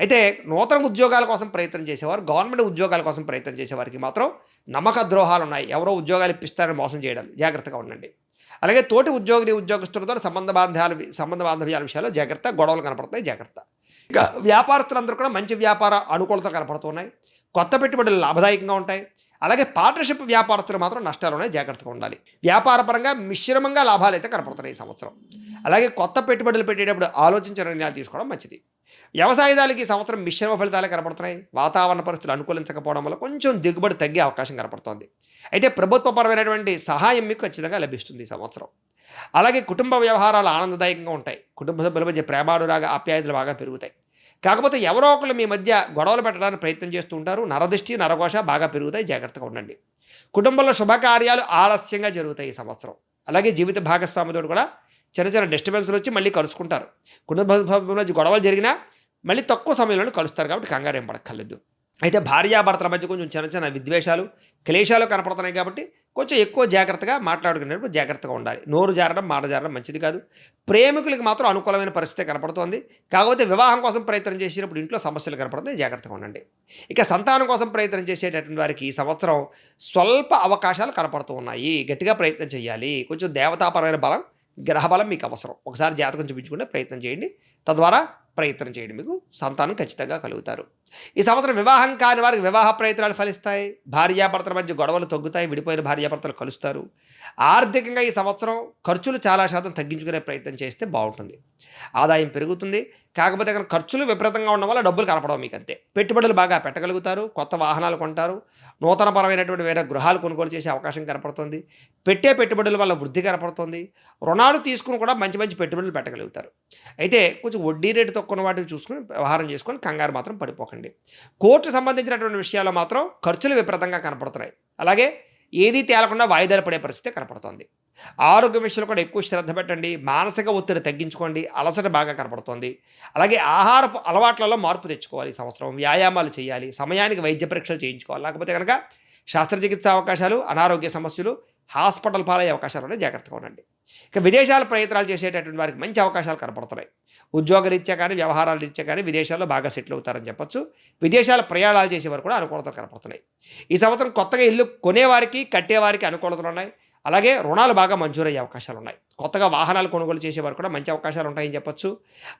అయితే నూతన ఉద్యోగాల కోసం ప్రయత్నం చేసేవారు, గవర్నమెంట్ ఉద్యోగాల కోసం ప్రయత్నం చేసేవారికి మాత్రం నమ్మక ద్రోహాలు ఉన్నాయి. ఎవరో ఉద్యోగాలు ఇప్పిస్తారని మోసం చేయడం, జాగ్రత్తగా ఉండండి. అలాగే తోటి ఉద్యోగస్తులతో సంబంధ బాంధవ్యాల విషయాల్లో జాగ్రత్త. గొడవలు కనపడుతున్నాయి, జాగ్రత్త. ఇక వ్యాపారస్తులందరూ కూడా మంచి వ్యాపార అనుకూలత కనపడుతున్నాయి. కొత్త పెట్టుబడులు లాభదాయకంగా ఉంటాయి. అలాగే పార్ట్నర్షిప్ వ్యాపారస్తులు మాత్రం నష్టాలు ఉన్నాయి, జాగ్రత్తగా ఉండాలి. వ్యాపారపరంగా మిశ్రమంగా లాభాలు అయితే కనపడుతున్నాయి ఈ సంవత్సరం. అలాగే కొత్త పెట్టుబడులు పెట్టేటప్పుడు ఆలోచించిన నిర్ణయాలు తీసుకోవడం మంచిది. వ్యవసాయదారులకి ఈ సంవత్సరం మిశ్రమ ఫలితాలే కనపడుతున్నాయి. వాతావరణ పరిస్థితులు అనుకూలించకపోవడం వల్ల కొంచెం దిగుబడి తగ్గే అవకాశం కనపడుతోంది. అయితే ప్రభుత్వపరమైనటువంటి సహాయం మీకు ఖచ్చితంగా లభిస్తుంది ఈ సంవత్సరం. అలాగే కుటుంబ వ్యవహారాలు ఆనందదాయకంగా ఉంటాయి. కుటుంబ సభ్యుల మధ్య ప్రేమానురాగ ఆప్యాయతలు బాగా పెరుగుతాయి. కాకపోతే ఎవరో ఒకళ్ళు మీ మధ్య గొడవలు పెట్టడానికి ప్రయత్నం చేస్తూ ఉంటారు. నరదృష్టి, నరఘోష బాగా పెరుగుతాయి, జాగ్రత్తగా ఉండండి. కుటుంబంలో శుభకార్యాలు ఆలస్యంగా జరుగుతాయి ఈ సంవత్సరం. అలాగే జీవిత భాగస్వామితో కూడా చిన్న డిస్టర్బెన్స్లు వచ్చి మళ్ళీ కలుసుకుంటారు. కుటుంబ సభ్యుల మధ్య గొడవలు జరిగినా మళ్ళీ తక్కువ సమయంలోనే కలుస్తారు. కాబట్టి కంగారు ఏం పడక్కర్లేదు. అయితే భార్యాభర్తల మధ్య కొంచెం చిన్న విద్వేషాలు, క్లేశాలు కనపడుతున్నాయి. కాబట్టి కొంచెం ఎక్కువ జాగ్రత్తగా మాట్లాడుకునేటప్పుడు జాగ్రత్తగా ఉండాలి. నోరు జారడం, మాట జారడం మంచిది కాదు. ప్రేమికులకి మాత్రం అనుకూలమైన పరిస్థితి కనపడుతోంది. కాకపోతే వివాహం కోసం ప్రయత్నం చేసేటప్పుడు ఇంట్లో సమస్యలు కనపడుతుంది, జాగ్రత్తగా ఉండండి. ఇక సంతానం కోసం ప్రయత్నం చేసేటటువంటి వారికి ఈ సంవత్సరం స్వల్ప అవకాశాలు కనపడుతూ ఉన్నాయి. గట్టిగా ప్రయత్నం చేయాలి. కొంచెం దేవతాపరమైన బలం, గ్రహ బలం మీకు అవసరం. ఒకసారి జాతకం చూపించుకుంటే ప్రయత్నం చేయండి. తద్వారా ప్రయత్నం చేయండి, మీకు సంతానం ఖచ్చితంగా కలుగుతారు. ఈ సంవత్సరం వివాహం కాని వారికి వివాహ ప్రయత్నాలు ఫలిస్తాయి. భార్యాభర్తల మధ్య గొడవలు తగ్గుతాయి, విడిపోయిన భార్యాభర్తలు కలుస్తారు. ఆర్థికంగా ఈ సంవత్సరం ఖర్చులు చాలా శాతం తగ్గించుకునే ప్రయత్నం చేస్తే బాగుంటుంది. ఆదాయం పెరుగుతుంది. కాకపోతే కనుక ఖర్చులు విపరీతంగా ఉండడం వల్ల డబ్బులు కనపడవు మీకు అంతే. పెట్టుబడులు బాగా పెట్టగలుగుతారు, కొత్త వాహనాలు కొంటారు, నూతనపరమైనటువంటి వేరే గృహాలు కొనుగోలు చేసే అవకాశం కనపడుతుంది. పెట్టే పెట్టుబడుల వల్ల వృద్ధి కనపడుతుంది. రుణాలు తీసుకుని కూడా మంచి మంచి పెట్టుబడులు పెట్టగలుగుతారు. అయితే కొంచెం వడ్డీ రేటు తక్కువ వాటిని చూసుకుని వ్యవహారం చేసుకొని కంగారు మాత్రం పడిపోకండి. కోర్టు సంబంధించినటువంటి విషయాల్లో మాత్రం ఖర్చులు విపరీతంగా కనపడుతున్నాయి. అలాగే ఏదీ తేలకుండా వాయిదాలు పడే పరిస్థితి కనపడుతోంది. ఆరోగ్య విషయంలో కూడా ఎక్కువ శ్రద్ధ పెట్టండి. మానసిక ఒత్తిడి తగ్గించుకోండి. అలసట బాగా కనపడుతోంది. అలాగే ఆహారపు అలవాట్లలో మార్పు తెచ్చుకోవాలి. ఈ సంవత్సరం వ్యాయామాలు చేయాలి, సమయానికి వైద్య పరీక్షలు చేయించుకోవాలి. లేకపోతే కనుక శస్త్రచికిత్స అవకాశాలు, అనారోగ్య సమస్యలు, హాస్పిటల్ పాలయ్యే అవకాశాలు ఉన్నాయి, జాగ్రత్తగా ఉండండి. ఇక విదేశాల ప్రయత్నాలు చేసేటటువంటి వారికి మంచి అవకాశాలు కనపడుతున్నాయి. ఉద్యోగరీత్యా కానీ వ్యవహారాల రీత్యా కానీ విదేశాల్లో బాగా సెటిల్ అవుతారని చెప్పొచ్చు. విదేశాల ప్రయాణాలు చేసేవారు కూడా అనుకూలతలు కనపడుతున్నాయి. ఈ సంవత్సరం కొత్తగా ఇల్లు కొనేవారికి, కట్టేవారికి అనుకూలతలు ఉన్నాయి. అలాగే రుణాలు బాగా మంజూరయ్యే అవకాశాలు ఉన్నాయి. కొత్తగా వాహనాలు కొనుగోలు చేసేవారు కూడా మంచి అవకాశాలు ఉంటాయని చెప్పొచ్చు.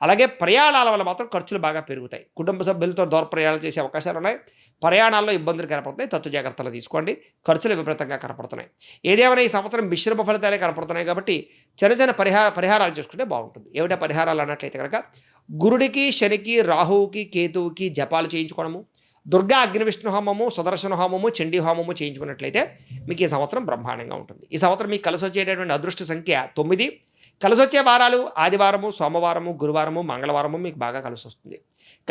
అలాగే ప్రయాణాల వల్ల మాత్రం ఖర్చులు బాగా పెరుగుతాయి. కుటుంబ సభ్యులతో దూర ప్రయాణాలు చేసే అవకాశాలు ఉన్నాయి. ప్రయాణాల్లో ఇబ్బందులు కనపడుతున్నాయి, తత్తు జాగ్రత్తలు తీసుకోండి. ఖర్చులు విపరీతంగా కనపడుతున్నాయి. ఏదేమైనా ఈ సంవత్సరం మిశ్రమ ఫలితాలే కనపడుతున్నాయి కాబట్టి చిన్న చిన్న పరిహారాలు చేసుకుంటే బాగుంటుంది. ఏమిటా పరిహారాలు అన్నట్లయితే కనుక గురుడికి, శనికి, రాహువుకి, కేతువుకి జపాలు చేయించుకోవడము, దుర్గా అగ్ని విష్ణు హోమము, సుదర్శన హోమము, చండీ హోమము చేయించుకున్నట్లయితే మీకు ఈ సంవత్సరం బ్రహ్మాండంగా ఉంటుంది. ఈ సంవత్సరం మీకు కలిసి వచ్చేటటువంటి అదృష్ట సంఖ్య 9. కలిసి వచ్చే వారాలు ఆదివారము, సోమవారము, గురువారము, మంగళవారము మీకు బాగా కలిసి వస్తుంది.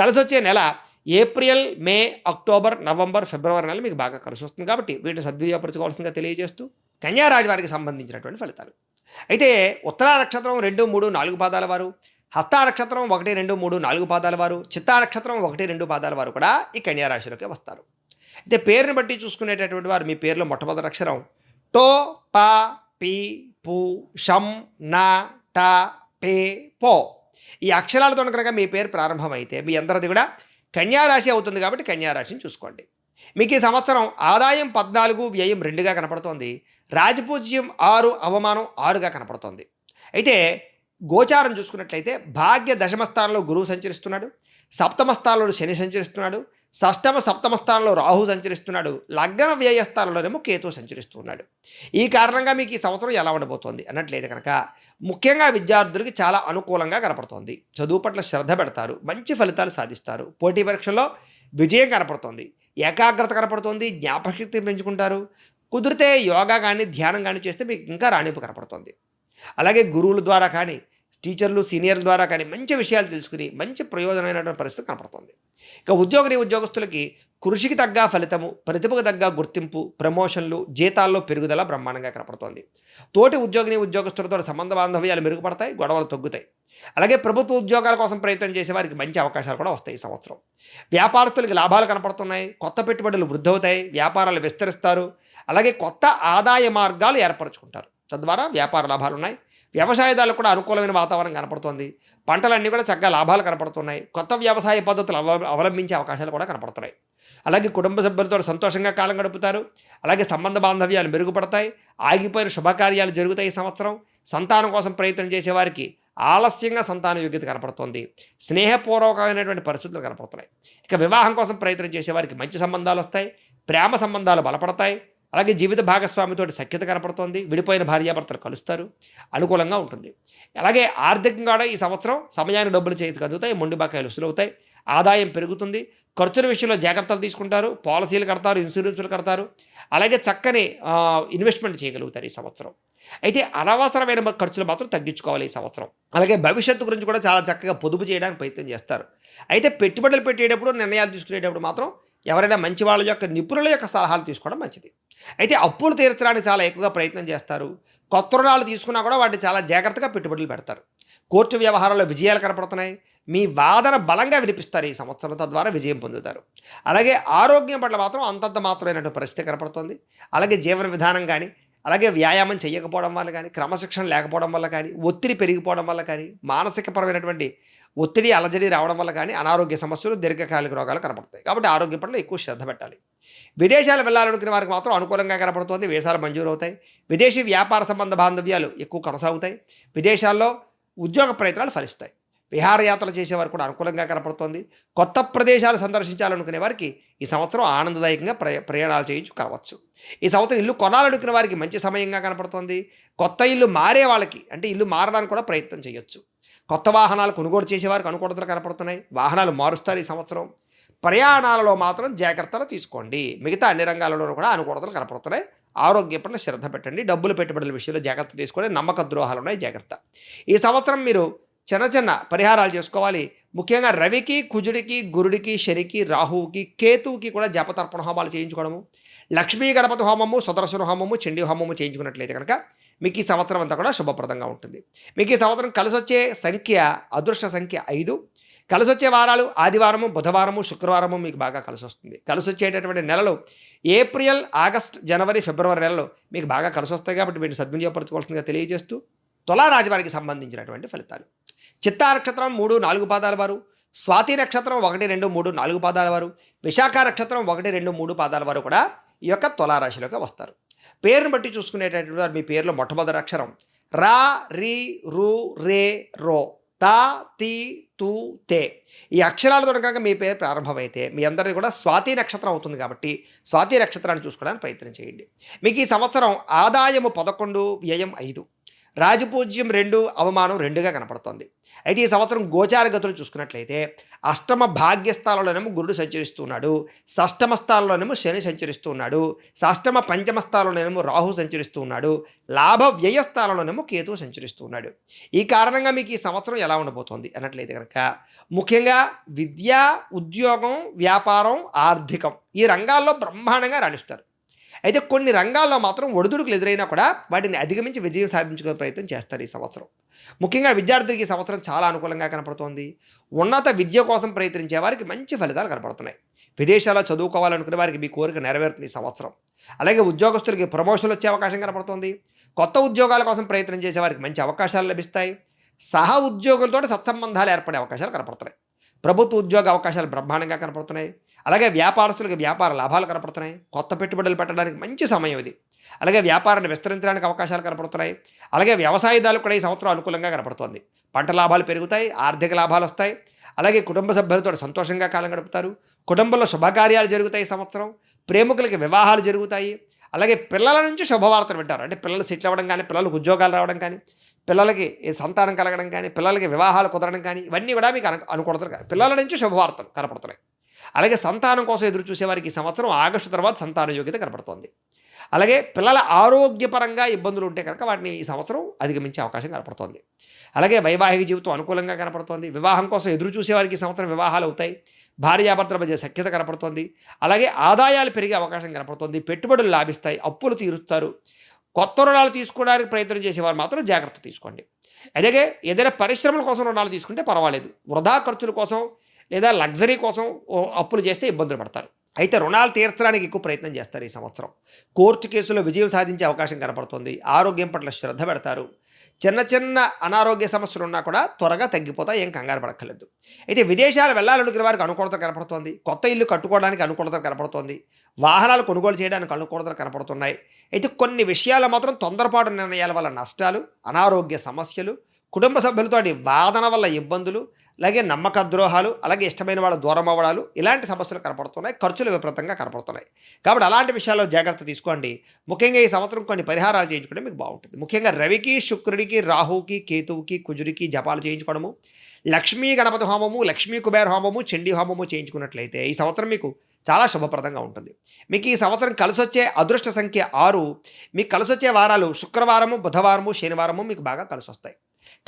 కలిసి వచ్చే నెల ఏప్రిల్, మే, అక్టోబర్, నవంబర్, ఫిబ్రవరి నెల మీకు బాగా కలిసి వస్తుంది. కాబట్టి వీటిని సద్వినియోగపరచుకోవాల్సిందిగా తెలియజేస్తూ కన్యారాశి వారికి సంబంధించినటువంటి ఫలితాలు. అయితే ఉత్తరా నక్షత్రం 2, 3, 4 పాదాల వారు, హస్త నక్షత్రం 1, 2, 3, 4 పాదాల వారు, చిత్తా నక్షత్రం 1, 2 పాదాల వారు కూడా ఈ కన్యారాశిలోకి వస్తారు. అయితే పేరుని బట్టి చూసుకునేటటువంటి వారు మీ పేరులో మొట్టమొదటి అక్షరం టో, పా, పీ, పు, షం, నా, టా, పే, పో. ఈ అక్షరాలతో కనుక మీ పేరు ప్రారంభమైతే మీ అందరిది కూడా కన్యారాశి అవుతుంది. కాబట్టి కన్యారాశిని చూసుకోండి. మీకు ఈ సంవత్సరం ఆదాయం 14, వ్యయం 2గా కనపడుతోంది. రాజపూజ్యం 6, అవమానం 6గా కనపడుతోంది. అయితే గోచారం చూసుకున్నట్లయితే భాగ్య దశమ స్థానంలో గురువు సంచరిస్తున్నాడు, సప్తమ స్థానంలో శని సంచరిస్తున్నాడు, షష్టమ సప్తమ స్థానంలో రాహు సంచరిస్తున్నాడు, లగ్న వ్యయ స్థానంలోనేమో కేతు సంచరిస్తున్నాడు. ఈ కారణంగా మీకు ఈ సంవత్సరం ఎలా ఉండబోతోంది అన్నట్లయితే కనుక ముఖ్యంగా విద్యార్థులకి చాలా అనుకూలంగా కనపడుతోంది. చదువు పట్ల శ్రద్ధ పెడతారు, మంచి ఫలితాలు సాధిస్తారు. పోటీ పరీక్షల్లో విజయం కనపడుతోంది, ఏకాగ్రత కనపడుతోంది, జ్ఞాపకశక్తి పెంచుకుంటారు. కుదిరితే యోగా కానీ ధ్యానం కానీ చేస్తే మీకు ఇంకా రాణింపు కనపడుతుంది. అలాగే గురువుల ద్వారా కానీ, టీచర్లు, సీనియర్ల ద్వారా కానీ మంచి విషయాలు తెలుసుకుని మంచి ప్రయోజనమైనటువంటి పరిస్థితి కనపడుతుంది. ఇక ఉద్యోగస్తులకి కృషికి తగ్గ ఫలితము, ప్రతిభకు తగ్గ గుర్తింపు, ప్రమోషన్లు, జీతాల్లో పెరుగుదల బ్రహ్మాండంగా కనపడుతోంది. తోటి ఉద్యోగస్తులతో సంబంధ బాంధవ్యాలు మెరుగుపడతాయి, గొడవలు తగ్గుతాయి. అలాగే ప్రభుత్వ ఉద్యోగాల కోసం ప్రయత్నం చేసే వారికి మంచి అవకాశాలు కూడా వస్తాయి. ఈ సంవత్సరం వ్యాపారస్తులకి లాభాలు కనపడుతున్నాయి, కొత్త పెట్టుబడులు వృద్ధవుతాయి, వ్యాపారాలు విస్తరిస్తారు. అలాగే కొత్త ఆదాయ మార్గాలు ఏర్పరచుకుంటారు, తద్వారా వ్యాపార లాభాలు ఉన్నాయి. వ్యవసాయదారులకు కూడా అనుకూలమైన వాతావరణం కనపడుతోంది. పంటలన్నీ కూడా చక్కగా లాభాలు కనపడుతున్నాయి. కొత్త వ్యవసాయ పద్ధతులు అవలంబించే అవకాశాలు కూడా కనపడుతున్నాయి. అలాగే కుటుంబ సభ్యులతో సంతోషంగా కాలం గడుపుతారు. అలాగే సంబంధ బాంధవ్యాలు మెరుగుపడతాయి, ఆగిపోయిన శుభకార్యాలు జరుగుతాయి. ఈ సంవత్సరం సంతానం కోసం ప్రయత్నం చేసేవారికి ఆలస్యంగా సంతాన యోగ్యత కనపడుతోంది. స్నేహపూర్వకమైనటువంటి పరిస్థితులు కనపడుతున్నాయి. ఇక వివాహం కోసం ప్రయత్నం చేసేవారికి మంచి సంబంధాలు వస్తాయి, ప్రేమ సంబంధాలు బలపడతాయి. అలాగే జీవిత భాగస్వామితో సఖ్యత కనపడుతోంది, విడిపోయిన భార్యాభర్తలు కలుస్తారు, అనుకూలంగా ఉంటుంది. అలాగే ఆర్థికంగా ఈ సంవత్సరం సమయానికి డబ్బులు చేతికి అందుతాయి, మొండి బకాయిలు వసూలవుతాయి, ఆదాయం పెరుగుతుంది. ఖర్చుల విషయంలో జాగ్రత్తలు తీసుకుంటారు, పాలసీలు కడతారు, ఇన్సూరెన్సులు కడతారు. అలాగే చక్కని ఇన్వెస్ట్మెంట్ చేయగలుగుతారు ఈ సంవత్సరం. అయితే అనవసరమైన ఖర్చులు మాత్రం తగ్గించుకోవాలి ఈ సంవత్సరం. అలాగే భవిష్యత్తు గురించి కూడా చాలా చక్కగా పొదుపు చేయడానికి ప్రయత్నం చేస్తారు. అయితే పెట్టుబడులు పెట్టేటప్పుడు, నిర్ణయాలు తీసుకునేటప్పుడు మాత్రం ఎవరైనా మంచి వాళ్ళ యొక్క నిపుణుల యొక్క సలహాలు తీసుకోవడం మంచిది. అయితే అప్పులు తీర్చడానికి చాలా ఎక్కువగా ప్రయత్నం చేస్తారు. కొత్త రుణాలు తీసుకున్నా కూడా వాటిని చాలా జాగ్రత్తగా పెట్టుబడులు పెడతారు. కోర్టు వ్యవహారాల్లో విజయాలు కనపడుతున్నాయి. మీ వాదన బలంగా వినిపిస్తారు ఈ సంవత్సరం, తద్వారా విజయం పొందుతారు. అలాగే ఆరోగ్యం పట్ల మాత్రం అంతంత మాత్రమైనటువంటి పరిస్థితి కనపడుతుంది. అలాగే జీవన విధానం కానీ, అలాగే వ్యాయామం చేయకపోవడం వల్ల కానీ, క్రమశిక్షణ లేకపోవడం వల్ల కానీ, ఒత్తిడి పెరిగిపోవడం వల్ల కానీ, మానసికపరమైనటువంటి ఒత్తిడి అలజడి రావడం వల్ల కానీ అనారోగ్య సమస్యలు, దీర్ఘకాలిక రోగాలు కనపడతాయి. కాబట్టి ఆరోగ్యం పట్ల ఎక్కువ శ్రద్ధ పెట్టాలి. విదేశాలు వెళ్ళాలనుకునే వారికి మాత్రం అనుకూలంగా కనపడుతుంది, వీసాలు మంజూరు అవుతాయి. విదేశీ వ్యాపార సంబంధ బాంధవ్యాలు ఎక్కువ కొనసాగుతాయి. విదేశాల్లో ఉద్యోగ ప్రయత్నాలు ఫలిస్తాయి. విహారయాత్రలు చేసేవారు కూడా అనుకూలంగా కనపడుతోంది. కొత్త ప్రదేశాలు సందర్శించాలనుకునే వారికి ఈ సంవత్సరం ఆనందదాయకంగా ప్రయాణాలు కావచ్చు. ఈ సంవత్సరం ఇల్లు కొనాలనుకునే వారికి మంచి సమయంగా కనపడుతోంది. కొత్త ఇల్లు మారే వాళ్ళకి అంటే ఇల్లు మారడానికి కూడా ప్రయత్నం చేయొచ్చు. కొత్త వాహనాలు కొనుగోలు చేసేవారికి అనుకూలతలు కనపడుతున్నాయి. వాహనాలు మారుస్తారు ఈ సంవత్సరం. ప్రయాణాలలో మాత్రం జాగ్రత్తలు తీసుకోండి. మిగతా అన్ని రంగాలలో కూడా అనుకూలతలు కనపడుతున్నాయి. ఆరోగ్య పట్ల శ్రద్ధ పెట్టండి. డబ్బులు పెట్టుబడుల విషయంలో జాగ్రత్త తీసుకోండి. నమ్మక ద్రోహాలు ఉన్నాయి, జాగ్రత్త. ఈ సంవత్సరం మీరు చిన్న చిన్న పరిహారాలు చేసుకోవాలి. ముఖ్యంగా రవికి, కుజుడికి, గురుడికి, శనికి, రాహువుకి, కేతువుకి కూడా జపతర్పణ హోమాలు చేయించుకోవడము, లక్ష్మీ గణపతి హోమము, సుదర్శన హోమము, చండీ హోమము చేయించుకున్నట్లయితే కనుక మీకు ఈ సంవత్సరం అంతా కూడా శుభప్రదంగా ఉంటుంది. మీకు ఈ సంవత్సరం కలిసొచ్చే సంఖ్య, అదృష్ట సంఖ్య 5. కలిసొచ్చే వారాలు ఆదివారము, బుధవారము, శుక్రవారము మీకు బాగా కలిసొస్తుంది. కలిసొచ్చేటటువంటి నెలలు ఏప్రిల్, ఆగస్ట్, జనవరి, ఫిబ్రవరి నెలలు మీకు బాగా కలిసొస్తాయి కాబట్టి వీటిని సద్వినియోగపరచుకోవాల్సిందిగా తెలియజేస్తూ తులారాశి వారికి సంబంధించినటువంటి ఫలితాలు. చిత్తా నక్షత్రం 3, 4 పాదాల వారు, స్వాతి నక్షత్రం 1, 2, 3, 4 పాదాల వారు, విశాఖ నక్షత్రం 1, 2, 3 పాదాల వారు కూడా ఈ యొక్క తులారాశిలోకి వస్తారు. పేరును బట్టి చూసుకునేటటువంటి వారు మీ పేరులో మొట్టమొదటి అక్షరం రా, రి, రు, రే, రో, తా, తి, తు, తే ఈ అక్షరాలతో కనుక మీ పేరు ప్రారంభమైతే మీ అందరిది కూడా స్వాతి నక్షత్రం అవుతుంది కాబట్టి స్వాతి నక్షత్రాన్ని చూసుకోవడానికి ప్రయత్నం చేయండి. మీకు ఈ సంవత్సరం ఆదాయము 11, వ్యయం 5, రాజపూజ్యం 2, అవమానం 2గా కనపడుతోంది. అయితే ఈ సంవత్సరం గోచార గతులు చూసుకున్నట్లయితే అష్టమ భాగ్యస్థానంలోనేమో గురుడు సంచరిస్తున్నాడు, షష్టమ స్థానంలోనేమో శని సంచరిస్తున్నాడు, షష్టమ పంచమ స్థానంలోనేమో రాహు సంచరిస్తున్నాడు, లాభ వ్యయ స్థానంలోనేమో కేతువు సంచరిస్తున్నాడు. ఈ కారణంగా మీకు ఈ సంవత్సరం ఎలా ఉండబోతోంది అన్నట్లయితే కనుక ముఖ్యంగా విద్య, ఉద్యోగం, వ్యాపారం, ఆర్థికం ఈ రంగాల్లో బ్రహ్మాండంగా రాణిస్తారు. అయితే కొన్ని రంగాల్లో మాత్రం ఒడిదుడుకులు ఎదురైనా కూడా వాటిని అధిగమించి విజయం సాధించుకునే ప్రయత్నం చేస్తారు ఈ సంవత్సరం. ముఖ్యంగా విద్యార్థులకి ఈ సంవత్సరం చాలా అనుకూలంగా కనపడుతోంది. ఉన్నత విద్య కోసం ప్రయత్నించే వారికి మంచి ఫలితాలు కనపడుతున్నాయి. విదేశాల్లో చదువుకోవాలనుకునే వారికి మీ కోరిక నెరవేరుతుంది ఈ సంవత్సరం. అలాగే ఉద్యోగస్తులకి ప్రమోషన్లు వచ్చే అవకాశం కనపడుతుంది. కొత్త ఉద్యోగాల కోసం ప్రయత్నం చేసే వారికి మంచి అవకాశాలు లభిస్తాయి. సహ ఉద్యోగులతో సత్సంబంధాలు ఏర్పడే అవకాశాలు కనపడుతున్నాయి. ప్రభుత్వ ఉద్యోగ అవకాశాలు బ్రహ్మాండంగా కనపడుతున్నాయి. అలాగే వ్యాపారస్తులకు వ్యాపార లాభాలు కనపడుతున్నాయి. కొత్త పెట్టుబడులు పెట్టడానికి మంచి సమయం ఇది. అలాగే వ్యాపారాన్ని విస్తరించడానికి అవకాశాలు కనపడుతున్నాయి. అలాగే వ్యవసాయదారులకు కూడా ఈ సంవత్సరం అనుకూలంగా కనపడుతోంది. పంట లాభాలు పెరుగుతాయి, ఆర్థిక లాభాలు వస్తాయి. అలాగే కుటుంబ సభ్యులతో సంతోషంగా కాలం గడుపుతారు. కుటుంబంలో శుభకార్యాలు జరుగుతాయి ఈ సంవత్సరం. ప్రేమికులకి వివాహాలు జరుగుతాయి. అలాగే పిల్లల నుంచి శుభవార్తలు వింటారు. అంటే పిల్లలు సెటిల్ అవ్వడం కానీ, పిల్లలకు ఉద్యోగాలు రావడం కానీ, పిల్లలకి సంతానం కలగడం కానీ, పిల్లలకి వివాహాలు కుదరడం కానీ ఇవన్నీ కూడా మీకు అనుకూలతలు. పిల్లల నుంచి శుభవార్తలు కనపడుతున్నాయి. అలాగే సంతానం కోసం ఎదురు చూసేవారికి ఈ సంవత్సరం ఆగస్టు తర్వాత సంతాన యోగ్యత కనపడుతోంది. అలాగే పిల్లల ఆరోగ్యపరంగా ఇబ్బందులు ఉంటే కనుక వాటిని ఈ సంవత్సరం అధిగమించే అవకాశం కనపడుతోంది. అలాగే వైవాహిక జీవితం అనుకూలంగా కనపడుతోంది. వివాహం కోసం ఎదురు చూసేవారికి ఈ సంవత్సరం వివాహాలు అవుతాయి. భార్యాభర్తల మధ్య సఖ్యత కనపడుతోంది. అలాగే ఆదాయాలు పెరిగే అవకాశం కనపడుతోంది. పెట్టుబడులు లాభిస్తాయి, అప్పులు తీరుస్తారు. కొత్త రుణాలు తీసుకోవడానికి ప్రయత్నం చేసేవారు మాత్రం జాగ్రత్త తీసుకోండి. అలాగే ఏదైనా పరిశ్రమల కోసం రుణాలు తీసుకుంటే పర్వాలేదు. వృధా ఖర్చుల కోసం లేదా లగ్జరీ కోసం అప్పులు చేస్తే ఇబ్బందులు పడతారు. అయితే రుణాలు తీర్చడానికి ఎక్కువ ప్రయత్నం చేస్తారు ఈ సంవత్సరం. కోర్టు కేసులో విజయం సాధించే అవకాశం కనపడుతుంది. ఆరోగ్యం పట్ల శ్రద్ధ పెడతారు. చిన్న చిన్న అనారోగ్య సమస్యలు ఉన్నా కూడా త్వరగా తగ్గిపోతాయి, ఏం కంగారు పడక్కర్లేదు. అయితే విదేశాలు వెళ్ళాలనుకునే వారికి అనుకూలత కనపడుతోంది. కొత్త ఇల్లు కట్టుకోవడానికి అనుకూలత కనపడుతోంది. వాహనాలు కొనుగోలు చేయడానికి అనుకూలతలు కనపడుతున్నాయి. అయితే కొన్ని విషయాలు మాత్రం తొందరపాటు నిర్ణయాల వల్ల నష్టాలు, అనారోగ్య సమస్యలు, కుటుంబ సభ్యులతోటి వాదన వల్ల ఇబ్బందులు, అలాగే నమ్మక ద్రోహాలు, అలాగే ఇష్టమైన వాళ్ళు దూరం అవ్వడాలు ఇలాంటి సమస్యలు కనపడుతున్నాయి. ఖర్చులు విపరీతంగా కనపడుతున్నాయి. కాబట్టి అలాంటి విషయాల్లో జాగ్రత్త తీసుకోండి. ముఖ్యంగా ఈ సంవత్సరం కొన్ని పరిహారాలు చేయించుకుంటే మీకు బాగుంటుంది. ముఖ్యంగా రవికి, శుక్రుడికి, రాహువుకి, కేతువుకి, కుజుడికి జపాలు చేయించుకోవడము, లక్ష్మీ గణపతి హోమము, లక్ష్మీ కుబేర హోమము, చండీ హోమము చేయించుకున్నట్లయితే ఈ సంవత్సరం మీకు చాలా శుభప్రదంగా ఉంటుంది. మీకు ఈ సంవత్సరం కలిసొచ్చే అదృష్ట సంఖ్య 6. మీకు కలిసొచ్చే వారాలు శుక్రవారము, బుధవారము, శనివారము మీకు బాగా కలిసొస్తాయి.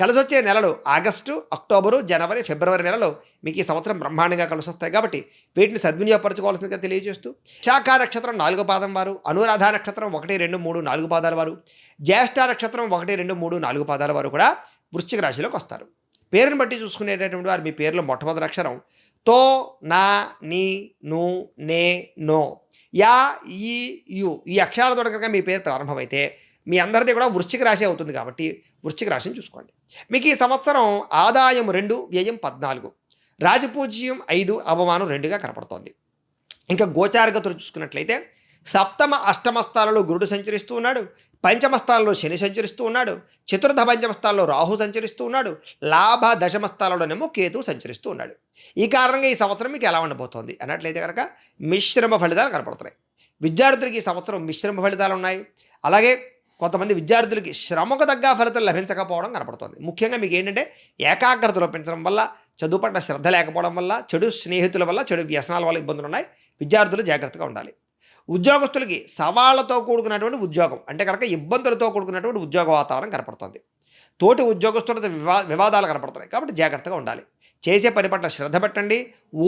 కలిసొచ్చే నెలలు ఆగస్టు, అక్టోబరు, జనవరి, ఫిబ్రవరి నెలలో మీకు ఈ సంవత్సరం బ్రహ్మాండంగా కలిసొస్తాయి కాబట్టి వీటిని సద్వినియోగపరచుకోవాల్సిందిగా తెలియజేస్తూ శాఖ నక్షత్రం 4 పాదం వారు, అనురాధ నక్షత్రం 1, 2, 3, 4 పాదాల వారు, జ్యేష్ఠ నక్షత్రం 1, 2, 3, 4 పాదాల వారు కూడా వృశ్చిక రాశిలోకి వస్తారు. పేరుని బట్టి చూసుకునేటటువంటి వారు మీ పేరులో మొట్టమొదటి అక్షరం తో, నా, నీ, ను, నే, నో, యా, ఈ, యు ఈ అక్షరాలతో కనుక మీ పేరు ప్రారంభమైతే మీ అందరిది కూడా వృశ్చిక రాశి అవుతుంది కాబట్టి వృశ్చిక రాశిని చూసుకోండి. మీకు ఈ సంవత్సరం ఆదాయం 2, వ్యయం 14, రాజపూజ్యం 5, అవమానం 2గా కనపడుతోంది. ఇంకా గోచారగతులు చూసుకున్నట్లయితే సప్తమ, అష్టమ స్థానంలో గురుడు సంచరిస్తూ ఉన్నాడు. పంచమస్థానంలో శని సంచరిస్తూ ఉన్నాడు, చతుర్థ పంచమస్థానంలో రాహు సంచరిస్తూ ఉన్నాడు, లాభ దశమస్థానంలోనేమో కేతు సంచరిస్తూ ఉన్నాడు. ఈ కారణంగా ఈ సంవత్సరం మీకు ఎలా ఉండబోతోంది అన్నట్లయితే కనుక మిశ్రమ ఫలితాలు కనపడుతున్నాయి. విద్యార్థులకి ఈ సంవత్సరం మిశ్రమ ఫలితాలు ఉన్నాయి. అలాగే కొంతమంది విద్యార్థులకి శ్రమకు తగ్గ ఫలితాలు లభించకపోవడం కనపడుతుంది. ముఖ్యంగా మీకు ఏంటంటే ఏకాగ్రత లోపించడం వల్ల, చదువు పట్ల శ్రద్ధ లేకపోవడం వల్ల, చెడు స్నేహితుల వల్ల, చెడు వ్యసనాల వల్ల ఇబ్బందులు ఉన్నాయి. విద్యార్థులు జాగ్రత్తగా ఉండాలి. ఉద్యోగస్తులకి సవాళ్లతో కూడుకున్నటువంటి ఉద్యోగం అంటే కనుక ఇబ్బందులతో కూడుకున్నటువంటి ఉద్యోగ వాతావరణం కనపడుతుంది. తోటి ఉద్యోగస్తులతో వివాదాలు కనపడుతున్నాయి కాబట్టి జాగ్రత్తగా ఉండాలి. చేసే పని పట్ల శ్రద్ధ పెట్టండి.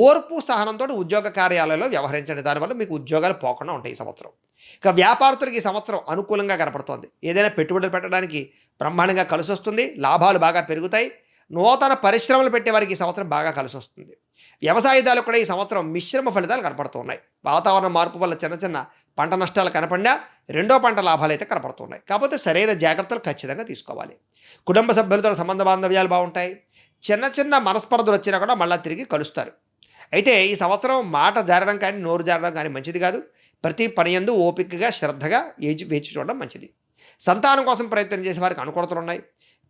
ఓర్పు సహనంతో ఉద్యోగ కార్యాలయంలో వ్యవహరించండి. దానివల్ల మీకు ఉద్యోగాలు పోకుండా ఉంటాయి ఈ సంవత్సరం. ఇక వ్యాపారస్తులకి ఈ సంవత్సరం అనుకూలంగా కనపడుతోంది. ఏదైనా పెట్టుబడులు పెట్టడానికి బ్రహ్మాండంగా కలిసి వస్తుంది. లాభాలు బాగా పెరుగుతాయి. నూతన పరిశ్రమలు పెట్టే వారికి ఈ సంవత్సరం బాగా కలిసి వస్తుంది. వ్యవసాయదారులు కూడా ఈ సంవత్సరం మిశ్రమ ఫలితాలు కనపడుతున్నాయి. వాతావరణ మార్పు వల్ల చిన్న చిన్న పంట నష్టాలు కనపడినా రెండో పంట లాభాలు అయితే కనపడుతున్నాయి. కాకపోతే సరైన జాగ్రత్తలు ఖచ్చితంగా తీసుకోవాలి. కుటుంబ సభ్యులతో సంబంధ బాంధవ్యాలు బాగుంటాయి. చిన్న చిన్న మనస్పర్ధలు వచ్చినా కూడా మళ్ళీ తిరిగి కలుస్తారు. అయితే ఈ సంవత్సరం మాట జారడం కానీ నోరు జారడం కానీ మంచిది కాదు. ప్రతి పని యందు ఓపికగా శ్రద్ధగా వేచి చూడడం మంచిది. సంతానం కోసం ప్రయత్నం చేసే వారికి అనుకూలతలు ఉన్నాయి.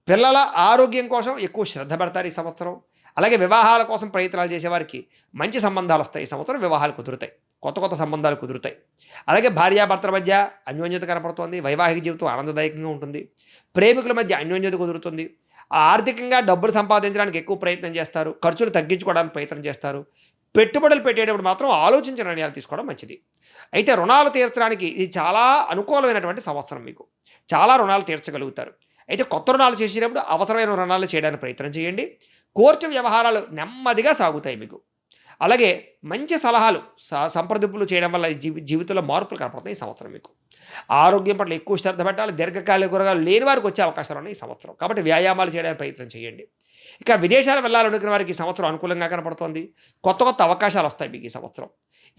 పిల్లల ఆరోగ్యం కోసం ఎక్కువ శ్రద్ధ పెడతారు ఈ సంవత్సరం. అలాగే వివాహాల కోసం ప్రయత్నాలు చేసేవారికి మంచి సంబంధాలు వస్తాయి. ఈ సంవత్సరం వివాహాలు కుదురుతాయి. కొత్త కొత్త సంబంధాలు కుదురుతాయి. అలాగే భార్యాభర్తల మధ్య అన్యోన్యత కనపడుతుంది. వైవాహిక జీవితం ఆనందదాయకంగా ఉంటుంది. ప్రేమికుల మధ్య అన్యోన్యత కుదురుతుంది. ఆర్థికంగా డబ్బులు సంపాదించడానికి ఎక్కువ ప్రయత్నం చేస్తారు. ఖర్చులు తగ్గించుకోవడానికి ప్రయత్నం చేస్తారు. పెట్టుబడులు పెట్టేటప్పుడు మాత్రం ఆలోచించిన నిర్ణయాలు తీసుకోవడం మంచిది. అయితే రుణాలు తీర్చడానికి ఇది చాలా అనుకూలమైనటువంటి సంవత్సరం. మీకు చాలా రుణాలు తీర్చగలుగుతారు. అయితే కొత్త రుణాలు చేసేటప్పుడు అవసరమైన రుణాలు చేయడానికి ప్రయత్నం చేయండి. కోర్టు వ్యవహారాలు నెమ్మదిగా సాగుతాయి మీకు. అలాగే మంచి సలహాలు సంప్రదింపులు చేయడం వల్ల జీవితంలో మార్పులు కనపడతాయి ఈ సంవత్సరం మీకు. ఆరోగ్యం పట్ల ఎక్కువ శ్రద్ధ పెట్టాలి. దీర్ఘకాలిక రోగాలు లేని వారికి వచ్చే అవకాశాలు ఉన్నాయి ఈ సంవత్సరం. కాబట్టి వ్యాయామాలు చేయడానికి ప్రయత్నం చేయండి. ఇక విదేశాలు వెళ్ళాలనుకునే వారికి ఈ సంవత్సరం అనుకూలంగా కనపడుతోంది. కొత్త కొత్త అవకాశాలు వస్తాయి మీకు ఈ సంవత్సరం.